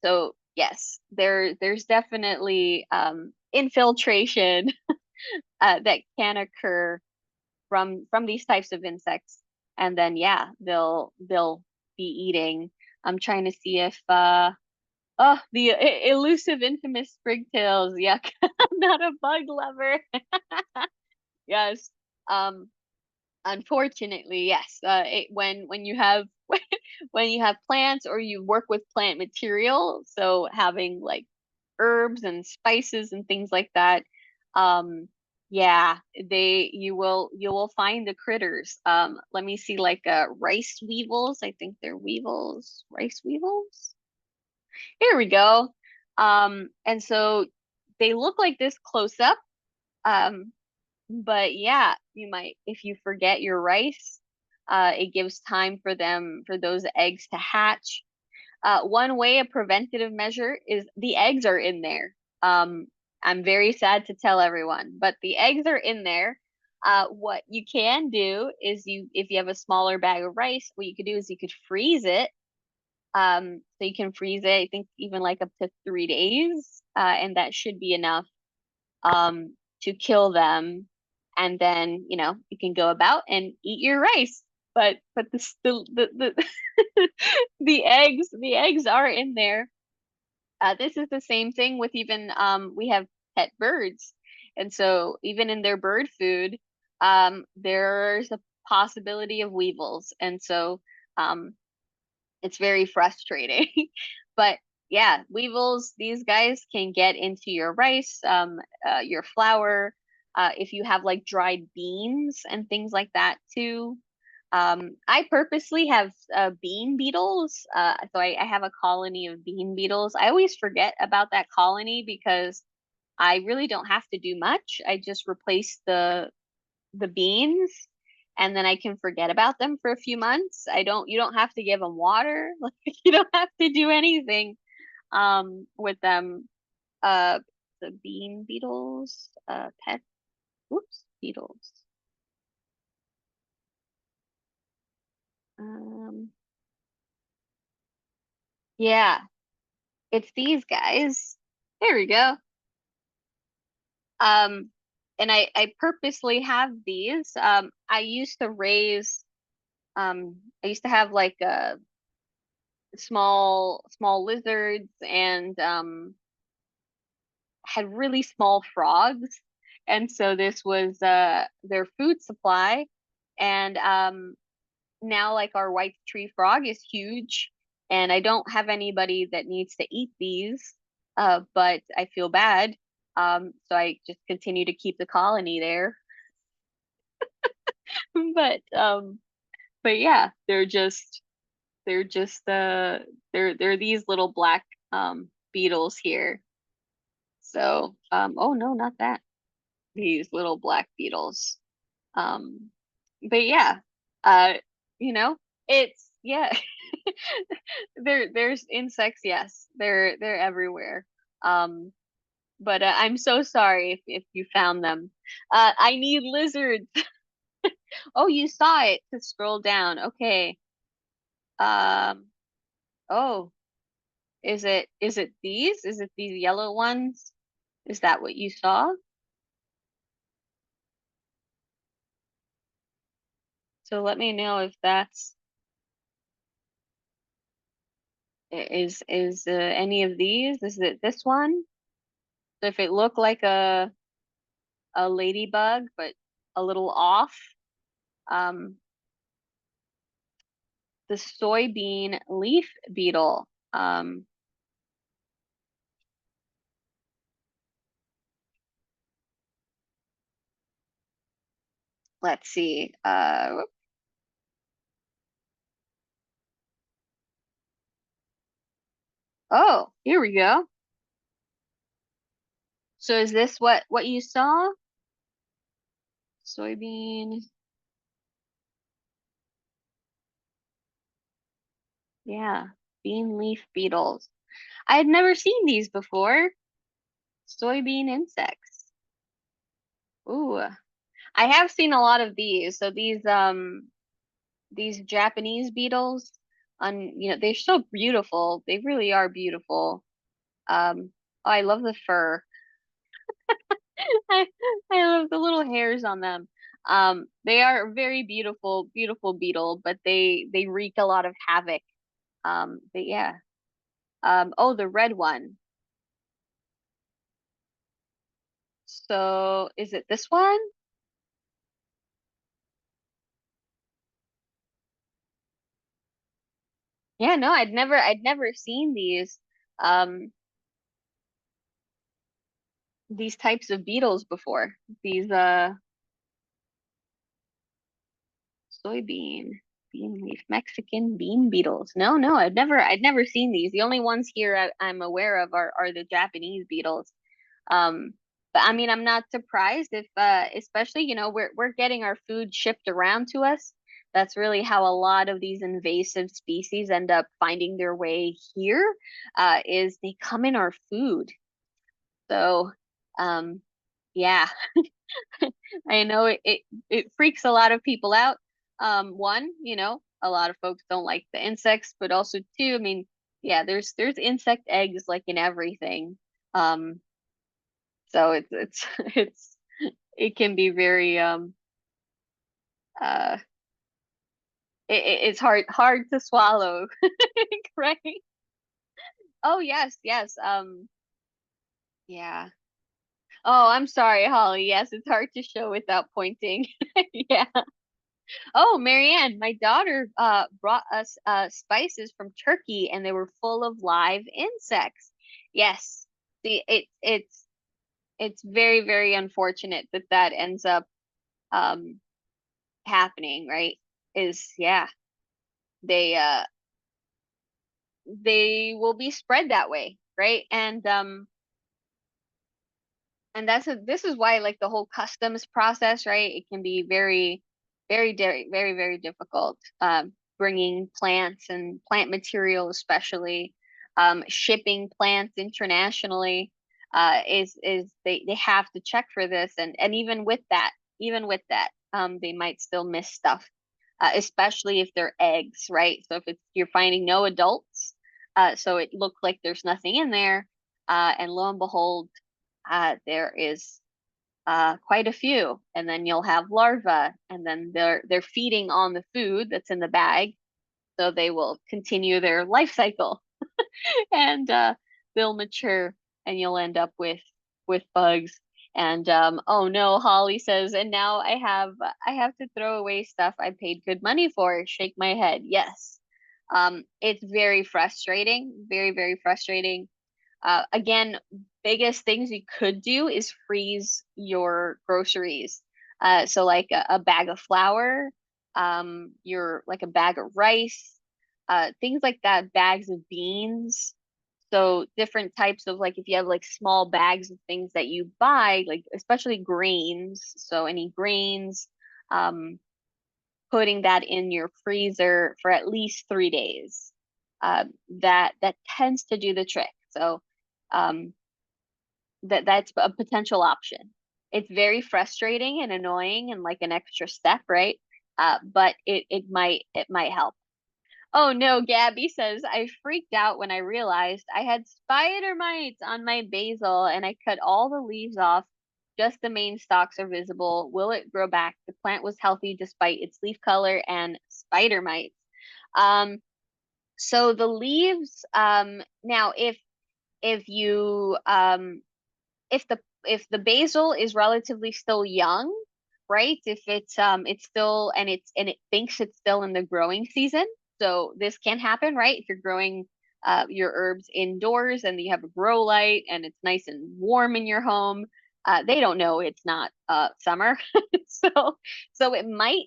So yes, there's definitely infiltration that can occur from these types of insects. And then yeah, they'll be eating. I'm trying to see if oh, the elusive infamous springtails. Yuck. I'm not a bug lover. Yes. Um, unfortunately, yes. When you have when you have plants or you work with plant material, so having like herbs and spices and things like that, yeah, they you will find the critters. Let me see, like rice weevils. I think they're weevils, rice weevils. Here we go. And so they look like this close up. Um, but yeah, you might, if you forget your rice, it gives time for for those eggs to hatch. One way, a preventative measure, is the eggs are in there. I'm very sad to tell everyone, but the eggs are in there. What you can do is if you have a smaller bag of rice, what you could do is you could freeze it. So you can freeze it, I think even like up to 3 days, and that should be enough to kill them. And then, you can go about and eat your rice. But the the eggs are in there. This is the same thing with even we have pet birds. And so even in their bird food, there's a possibility of weevils. And so um it's very frustrating. But yeah, weevils, these guys can get into your rice, your flour, if you have like dried beans and things like that too. I purposely have bean beetles. So I have a colony of bean beetles. I always forget about that colony because I really don't have to do much. I just replace the beans, and then I can forget about them for a few months. You don't have to give them water. Like you don't have to do anything with them. Uh the bean beetles, pet whoops, beetles. Um yeah, it's these guys. There we go. Um and I purposely have these. I used to have like a small lizards and had really small frogs. And so this was their food supply. And now like our white tree frog is huge, and I don't have anybody that needs to eat these. But I feel bad. So I just continue to keep the colony there. But but yeah, they're just they're these little black beetles here. So oh no, not that. These little black beetles. Um, but yeah, uh, you know, it's yeah. There's insects, yes. They're everywhere. Um, but I'm so sorry if you found them. I need lizards. Oh, you saw it to scroll down. Okay. Um, oh, is it these? Is it these yellow ones? Is that what you saw? So let me know if that's is any of these? Is it this one? So if it looked like a ladybug, but a little off, um, the soybean leaf beetle. Let's see. Oh, here we go. So is this what you saw? Soybean. Yeah, bean leaf beetles. I had never seen these before. Soybean insects. Ooh, I have seen a lot of these. So these Japanese beetles, they're so beautiful. They really are beautiful. Oh, I love the fur. I, I love the little hairs on them. They are a very beautiful, beautiful beetle, but they wreak a lot of havoc. But yeah. Oh, the red one. So is it this one? Yeah, no, I'd never seen these types of beetles before. These soybean, bean leaf, Mexican bean beetles. No, no, I'd never seen these. The only ones here I'm aware of are the Japanese beetles. Um, but I mean, I'm not surprised if, especially, we're getting our food shipped around to us. That's really how a lot of these invasive species end up finding their way here, is they come in our food. So, um, yeah, I know it freaks a lot of people out. One, a lot of folks don't like the insects, but also two, I mean, yeah, there's insect eggs like in everything. Um, so it's it's it can be very uh it's hard to swallow, right? Oh yes, yes. Yeah. Oh, I'm sorry, Holly. Yes, it's hard to show without pointing. Yeah. Oh, Marianne, my daughter brought us spices from Turkey and they were full of live insects. Yes. See, it's very, very unfortunate that that ends up um happening, right? Is yeah, they they will be spread that way, right? And this is why like the whole customs process, right? It can be very, very, very difficult. Bringing plants and plant material, especially shipping plants internationally, is they have to check for this, and even with that, they might still miss stuff, especially if they're eggs, right? So if it's you're finding no adults, so it looks like there's nothing in there, and lo and behold there is quite a few, and then you'll have larvae, and then they're feeding on the food that's in the bag, so they will continue their life cycle, and they'll mature, and you'll end up with bugs. And oh no, Holly says, and now I have to throw away stuff I paid good money for. Shake my head. Yes. It's very frustrating, very, very frustrating. Again, biggest things you could do is freeze your groceries. So like a bag of flour, your like a bag of rice, things like that, bags of beans. So different types of like if you have like small bags of things that you buy, like especially grains. So any grains, um, putting that in your freezer for at least 3 days. That tends to do the trick. So um, that's a potential option. It's very frustrating and annoying and like an extra step, right? But it might help. Oh no, Gabby says I freaked out when I realized I had spider mites on my basil and I cut all the leaves off. Just the main stalks are visible. Will it grow back? The plant was healthy despite its leaf color and spider mites. Um, so the leaves, now if you if the basil is relatively still young, right? If it's still and it thinks it's still in the growing season, so this can happen, right? If you're growing your herbs indoors and you have a grow light and it's nice and warm in your home, they don't know it's not summer, so it might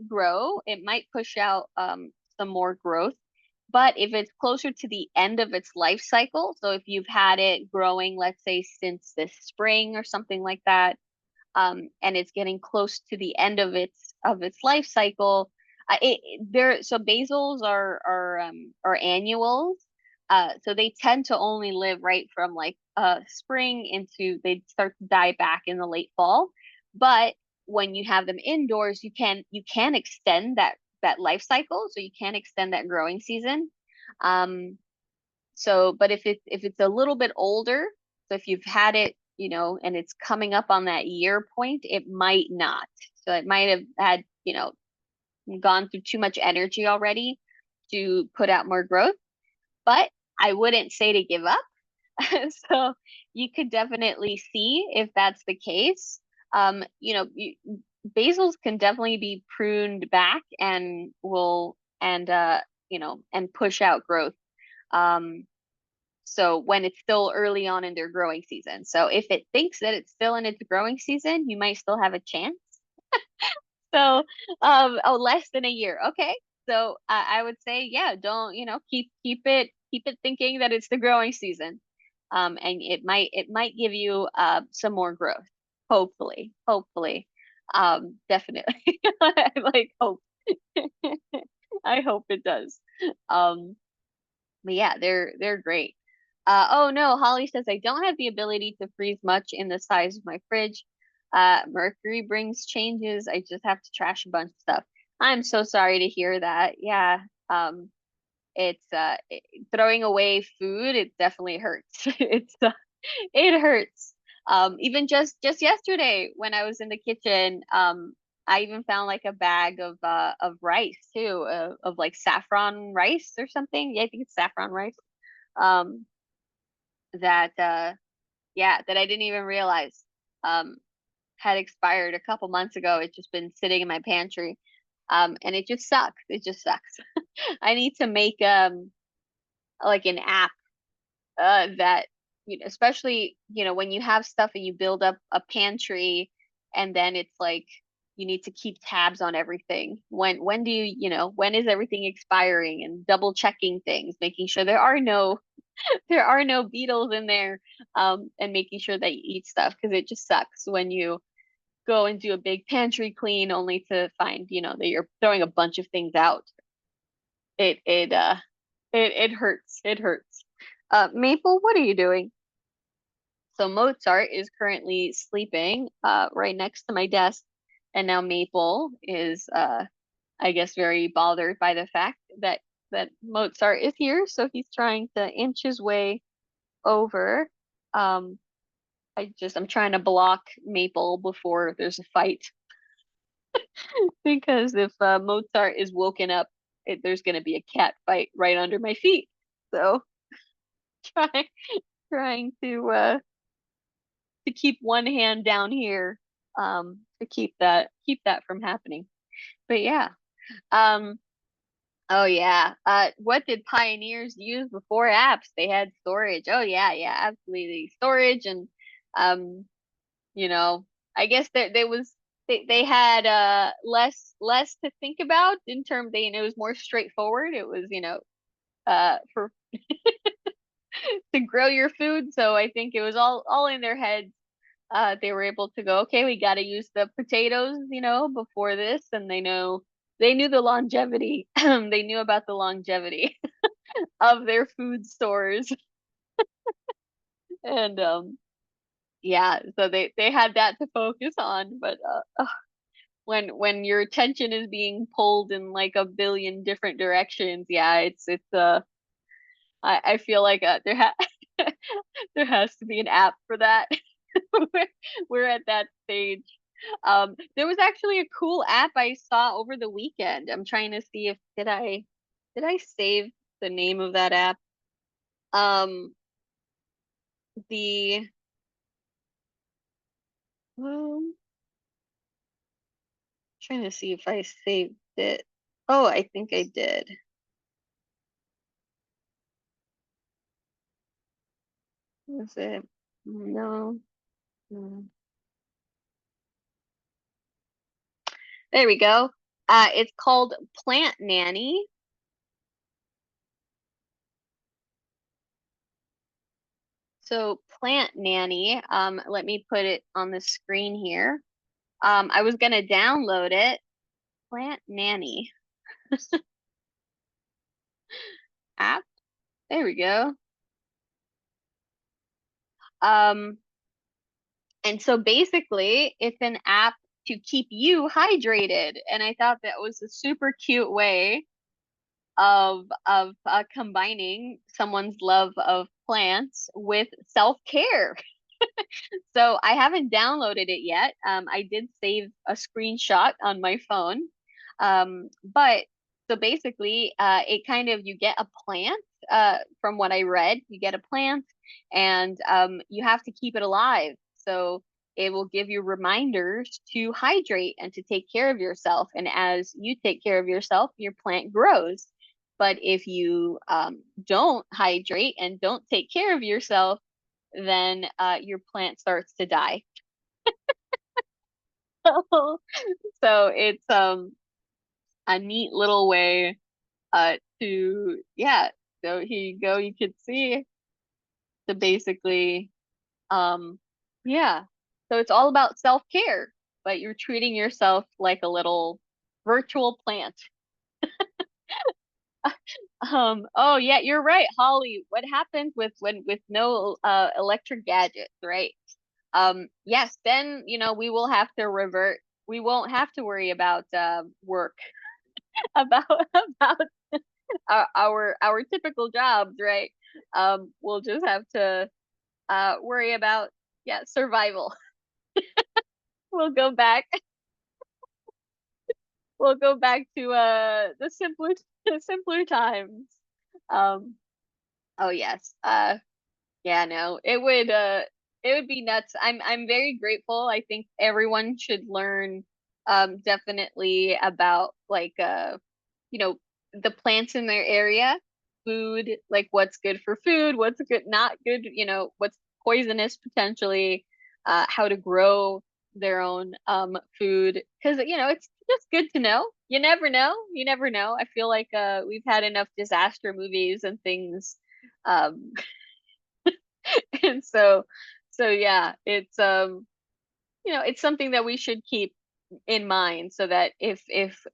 grow, it might push out some more growth. But if it's closer to the end of its life cycle, so if you've had it growing, let's say since this spring or something like that, and it's getting close to the end of its life cycle, there so basils are annuals, so they tend to only live right from like spring into they start to die back in the late fall. But when you have them indoors, you can extend that life cycle, so you can extend that growing season. Um, so, but if it's a little bit older, so if you've had it, and it's coming up on that year point, it might not. So it might have had, gone through too much energy already to put out more growth, but I wouldn't say to give up. So you could definitely see if that's the case. Basils can definitely be pruned back and will and push out growth. Um, so when it's still early on in their growing season. So if it thinks that it's still in its growing season, you might still have a chance. So, oh, less than a year. Okay. So I would say, yeah, don't, keep it thinking that it's the growing season. And it might give you some more growth. Hopefully. Definitely. I like hope. I hope it does. Um, but yeah, they're great. Oh no, Holly says I don't have the ability to freeze much in the size of my fridge. Mercury brings changes. I just have to trash a bunch of stuff. I'm so sorry to hear that. Yeah. Throwing away food, it definitely hurts. It hurts. Even just yesterday when I was in the kitchen, I even found like a bag of rice too, of like saffron rice or something. Yeah, I think it's saffron rice. Um, that yeah, that I didn't even realize um had expired a couple months ago. It's just been sitting in my pantry. And it just sucks. It just sucks. I need to make like an app that especially when you have stuff and you build up a pantry, and then it's like you need to keep tabs on everything. When do when is everything expiring, and double checking things, making sure there are no beetles in there, and making sure that you eat stuff, because it just sucks when you go and do a big pantry clean only to find that you're throwing a bunch of things out. It hurts. It hurts. Maple, what are you doing? So Mozart is currently sleeping right next to my desk, and now Maple is I guess very bothered by the fact that Mozart is here, so he's trying to inch his way over. Um, I'm trying to block Maple before there's a fight, because if Mozart is woken up, there's going to be a cat fight right under my feet. So trying trying to keep one hand down here, to keep that from happening. But yeah. Um, oh yeah. What did pioneers use before apps? They had storage. Oh yeah, yeah, absolutely. Storage, and um, you know, I guess there was they had less to think about in terms they it was more straightforward. It was, for to grow your food. So I think it was all in their heads. They were able to go, okay, we got to use the potatoes, before this, and they knew the longevity. They knew about the longevity of their food stores, and yeah, so they had that to focus on. But when your attention is being pulled in like a billion different directions, yeah, it's. I feel like there has to be an app for that. We're at that stage. There was actually a cool app I saw over the weekend. I'm trying to see if did I save the name of that app? Um, the well, trying to see if I saved it. Oh, I think I did. Was it? No. No. There we go. It's called Plant Nanny. So Plant Nanny, let me put it on the screen here. I was gonna download it. Plant Nanny app. There we go. Um, and so basically, it's an app to keep you hydrated, and I thought that was a super cute way of combining someone's love of plants with self-care. So I haven't downloaded it yet. I did save a screenshot on my phone. But so basically, it kind of you get a plant. From what I read, you get a plant, and you have to keep it alive. So it will give you reminders to hydrate and to take care of yourself. And as you take care of yourself, your plant grows. But if you don't hydrate and don't take care of yourself, then your plant starts to die. So it's a neat little way to yeah. So here you go. You could see to basically um yeah. So it's all about self-care, but you're treating yourself like a little virtual plant. Oh yeah, you're right, Holly. What happens with when with no electric gadgets, right? Yes, then we will have to revert. We won't have to worry about work, about about our typical jobs, right? We'll just have to worry about yeah, survival. We'll go back. We'll go back to the simpler the simpler times. Um, oh yes. Yeah, no, it would be nuts. I'm very grateful. I think everyone should learn definitely about like you know the plants in their area, food, like what's good for food, what's good not good, what's poisonous potentially, how to grow their own food because it's just good to know. You never know. You never know. I feel like we've had enough disaster movies and things um and so yeah, it's something that we should keep in mind so that if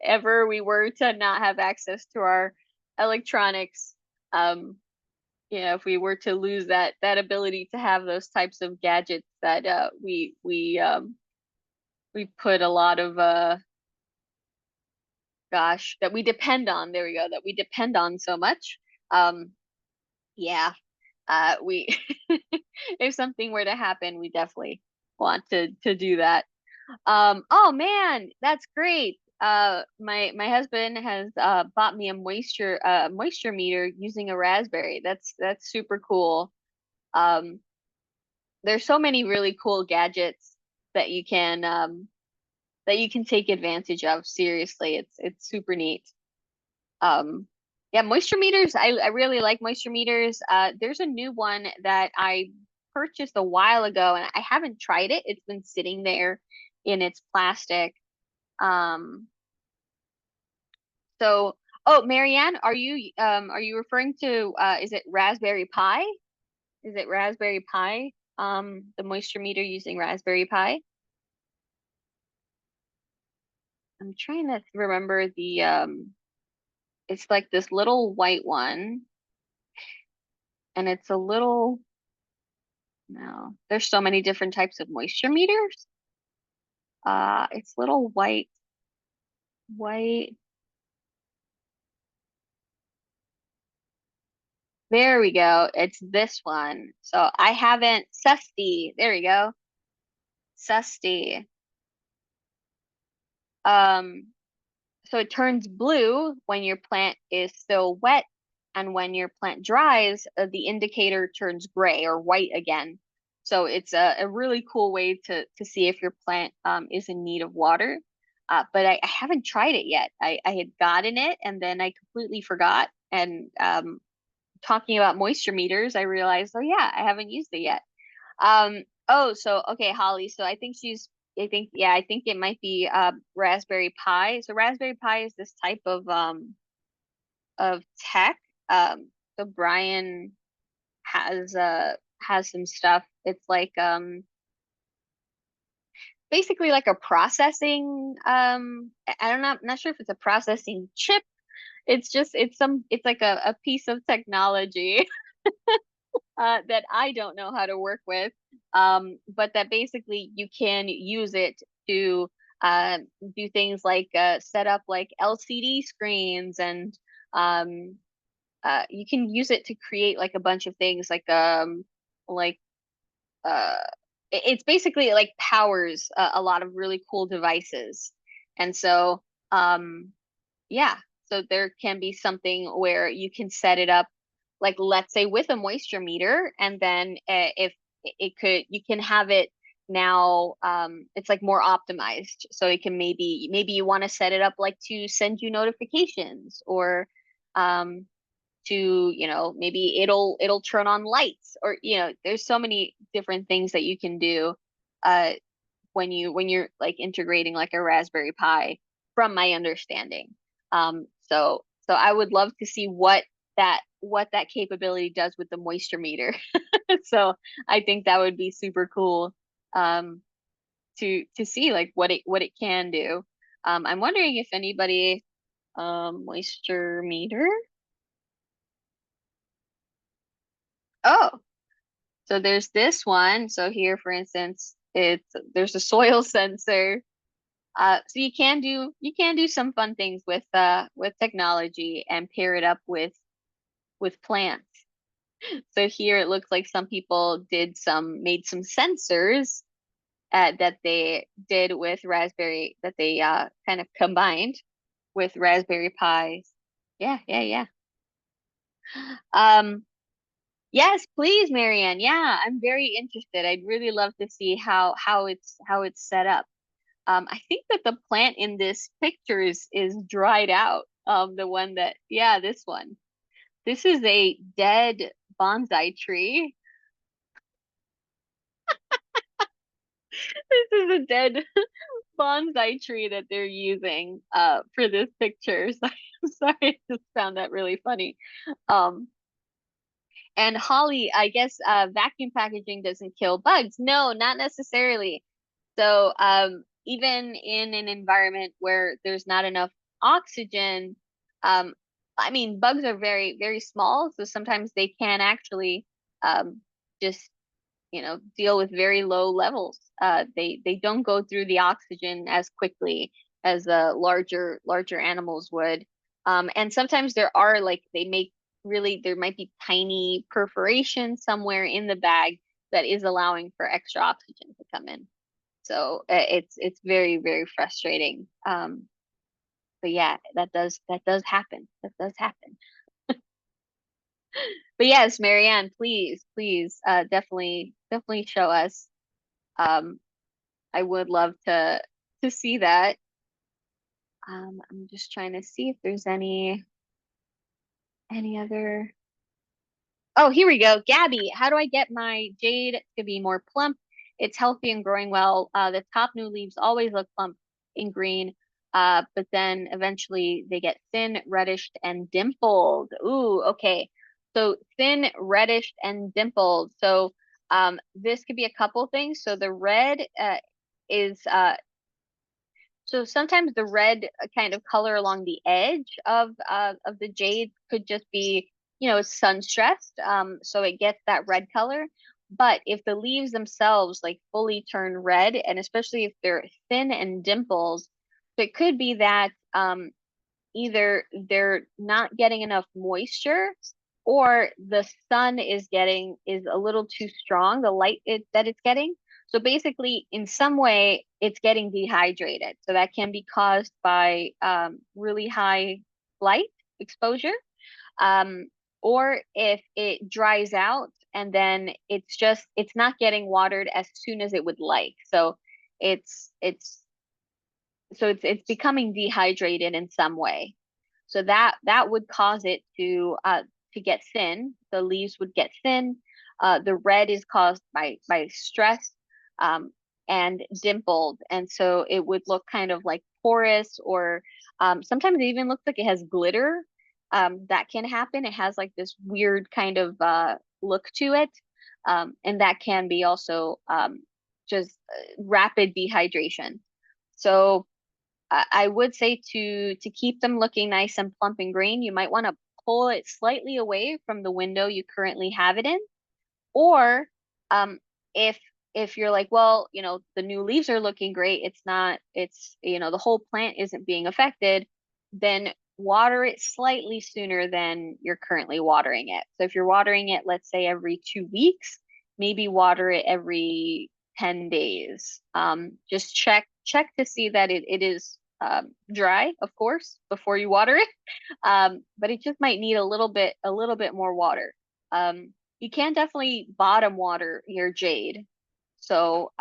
ever we were to not have access to our electronics, um if we were to lose that ability to have those types of gadgets that we put a lot of gosh, that we depend on, there we go, that we depend on so much. um yeah, we if something were to happen, we definitely want to do that. Oh man, that's great. My husband has bought me a moisture meter using a raspberry. That's super cool. Um, there's so many really cool gadgets that you can take advantage of. Seriously, it's super neat. Um, yeah, moisture meters. I really like moisture meters. There's a new one that I purchased a while ago, and I haven't tried it. It's been sitting there in its plastic. Um, so, oh, Marianne, are you referring to is it Raspberry Pi? Is it Raspberry Pi? The moisture meter using Raspberry Pi? I'm trying to remember the it's like this little white one, and it's a little no, there's so many different types of moisture meters. It's little white. There we go. It's this one. So I haven't Susty. There we go. Susty. Um, so it turns blue when your plant is still wet, and when your plant dries, the indicator turns gray or white again. So it's a really cool way to see if your plant is in need of water. But I haven't tried it yet. I had gotten it and then I completely forgot. And talking about moisture meters, I realized, oh yeah, I haven't used it yet. Oh, so okay, Holly. So I think it might be Raspberry Pi. So Raspberry Pi is this type of tech. So Brian has some stuff. It's like basically like a processing I don't know, I'm not sure if it's a processing chip. It's like a piece of technology that I don't know how to work with, but that basically you can use it to uh, do things like set up like LCD screens, and um, you can use it to create like a bunch of things like uh it's basically like powers a lot of really cool devices. And so yeah, so there can be something where you can set it up, like let's say with a moisture meter, and then if it could, you can have it now, it's like more optimized. So it can maybe you want to set it up like to send you notifications, or um to, maybe it'll turn on lights, or there's so many different things that you can do uh when you're like integrating like a Raspberry Pi, from my understanding. So I would love to see what that capability does with the moisture meter. So I think that would be super cool, um to see like what it can do. I'm wondering if anybody, moisture meter. Oh, so there's this one. So here, for instance, there's a soil sensor. So you can do some fun things with technology and pair it up with plants. So here it looks like some people made some sensors that they did with raspberry, that they kind of combined with Raspberry Pis. Yeah, yeah, yeah. Um, yes, please, Marianne. Yeah, I'm very interested. I'd really love to see how it's set up. I think that the plant in this picture is dried out. The one that, yeah, this one. This is a dead bonsai tree. This is a dead bonsai tree that they're using for this picture. So I'm sorry, I just found that really funny. Um, and Holly, I guess vacuum packaging doesn't kill bugs. No, not necessarily. So, even in an environment where there's not enough oxygen, um, I mean, bugs are very, very small, so sometimes they can actually just, deal with very low levels. They don't go through the oxygen as quickly as larger animals would. And sometimes there might be tiny perforations somewhere in the bag that is allowing for extra oxygen to come in. So it's very, very frustrating. But yeah, that does happen. That does happen. But yes, Marianne, please, please, definitely show us. Um, I would love to see that. I'm just trying to see if there's any other. Oh, here we go. Gabby, how do I get my jade to be more plump? It's healthy and growing well. The top new leaves always look plump in green, but then eventually they get thin, reddish, and dimpled. Ooh, okay. So thin, reddish, and dimpled. So this could be a couple things. So the red is so sometimes the red kind of color along the edge of the jade could just be, sun stressed, so it gets that red color. But if the leaves themselves like fully turn red, and especially if they're thin and dimples, so it could be that either they're not getting enough moisture, or the sun is a little too strong, the light that it's getting. So basically, in some way, it's getting dehydrated. So that can be caused by really high light exposure, um, or if it dries out and then it's not getting watered as soon as it would like. So it's it's it's becoming dehydrated in some way. So that would cause it to get thin. The leaves would get thin. The red is caused by stress, um, and dimpled, and so it would look kind of like porous, or sometimes it even looks like it has glitter. That can happen. It has like this weird kind of look to it, and that can be also just rapid dehydration. So I would say to keep them looking nice and plump and green, you might want to pull it slightly away from the window you currently have it in. Or if you're like, well, the new leaves are looking great, the whole plant isn't being affected, then water it slightly sooner than you're currently watering it. So if you're watering it, let's say every 2 weeks, maybe water it every 10 days. Just check to see that it is dry, of course, before you water it. But it just might need a little bit more water. You can definitely bottom water your jade. So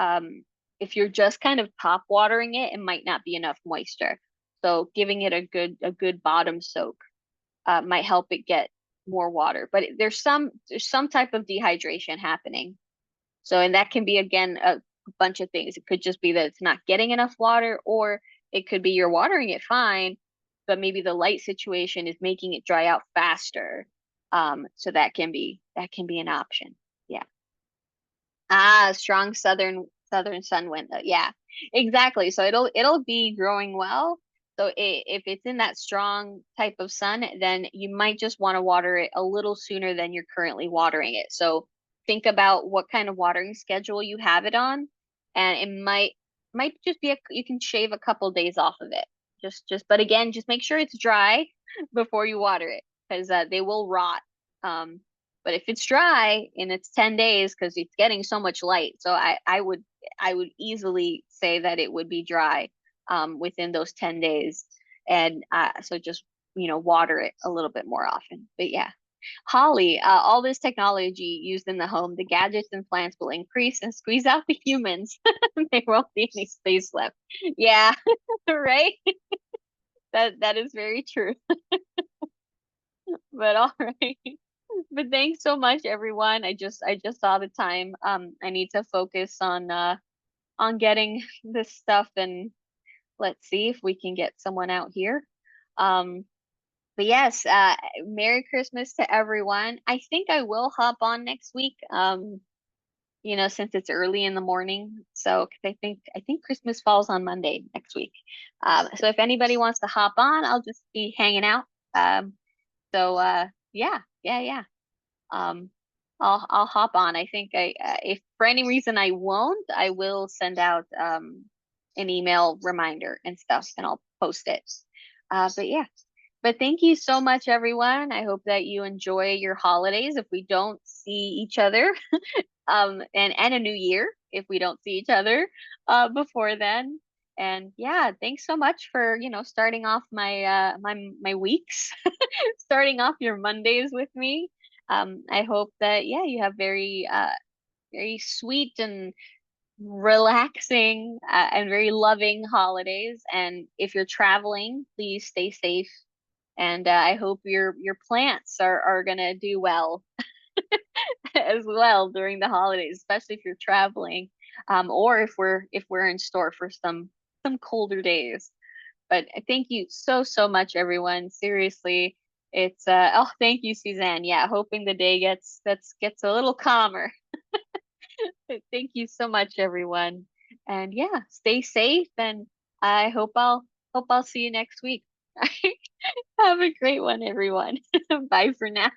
if you're just kind of top watering it, it might not be enough moisture. So giving it a good bottom soak might help it get more water. But there's some type of dehydration happening. So, and that can be again a bunch of things. It could just be that it's not getting enough water, or it could be you're watering it fine, but maybe the light situation is making it dry out faster. So that can be an option. Yeah. Ah, strong southern sun wind. Yeah, exactly. So it'll be growing well. So if it's in that strong type of sun, then you might just want to water it a little sooner than you're currently watering it. So think about what kind of watering schedule you have it on, and it might just be you can shave a couple days off of it. But again, just make sure it's dry before you water it, because they will rot. Um, but if it's dry and it's 10 days because it's getting so much light, so I would easily say that it would be dry within those 10 days. And so just, water it a little bit more often. But yeah. Holly, all this technology used in the home, the gadgets and plants will increase and squeeze out the humans. There won't be any space left. Yeah, right? That is very true. But all right. But thanks so much, everyone. I just saw the time. I need to focus on getting this stuff, and let's see if we can get someone out here. Um, but yes, Merry Christmas to everyone. I think I will hop on next week. Since it's early in the morning. So, 'cause I think Christmas falls on Monday next week. So if anybody wants to hop on, I'll just be hanging out. So yeah, yeah, yeah. Um, I'll hop on. I think if for any reason I won't, I will send out an email reminder and stuff, and I'll post it. But yeah. But thank you so much, everyone. I hope that you enjoy your holidays. If we don't see each other, and a new year if we don't see each other before then. And yeah, thanks so much for, starting off my weeks, starting off your Mondays with me. I hope that yeah, you have very sweet and relaxing and very loving holidays. And if you're traveling, please stay safe. And I hope your plants are gonna do well as well during the holidays, especially if you're traveling, or if we're in store for some colder days. But thank you so much, everyone. Seriously, it's oh, thank you, Suzanne. Yeah, hoping the day gets a little calmer. Thank you so much, everyone. And yeah, stay safe, and I hope I'll see you next week. Have a great one, everyone. Bye for now.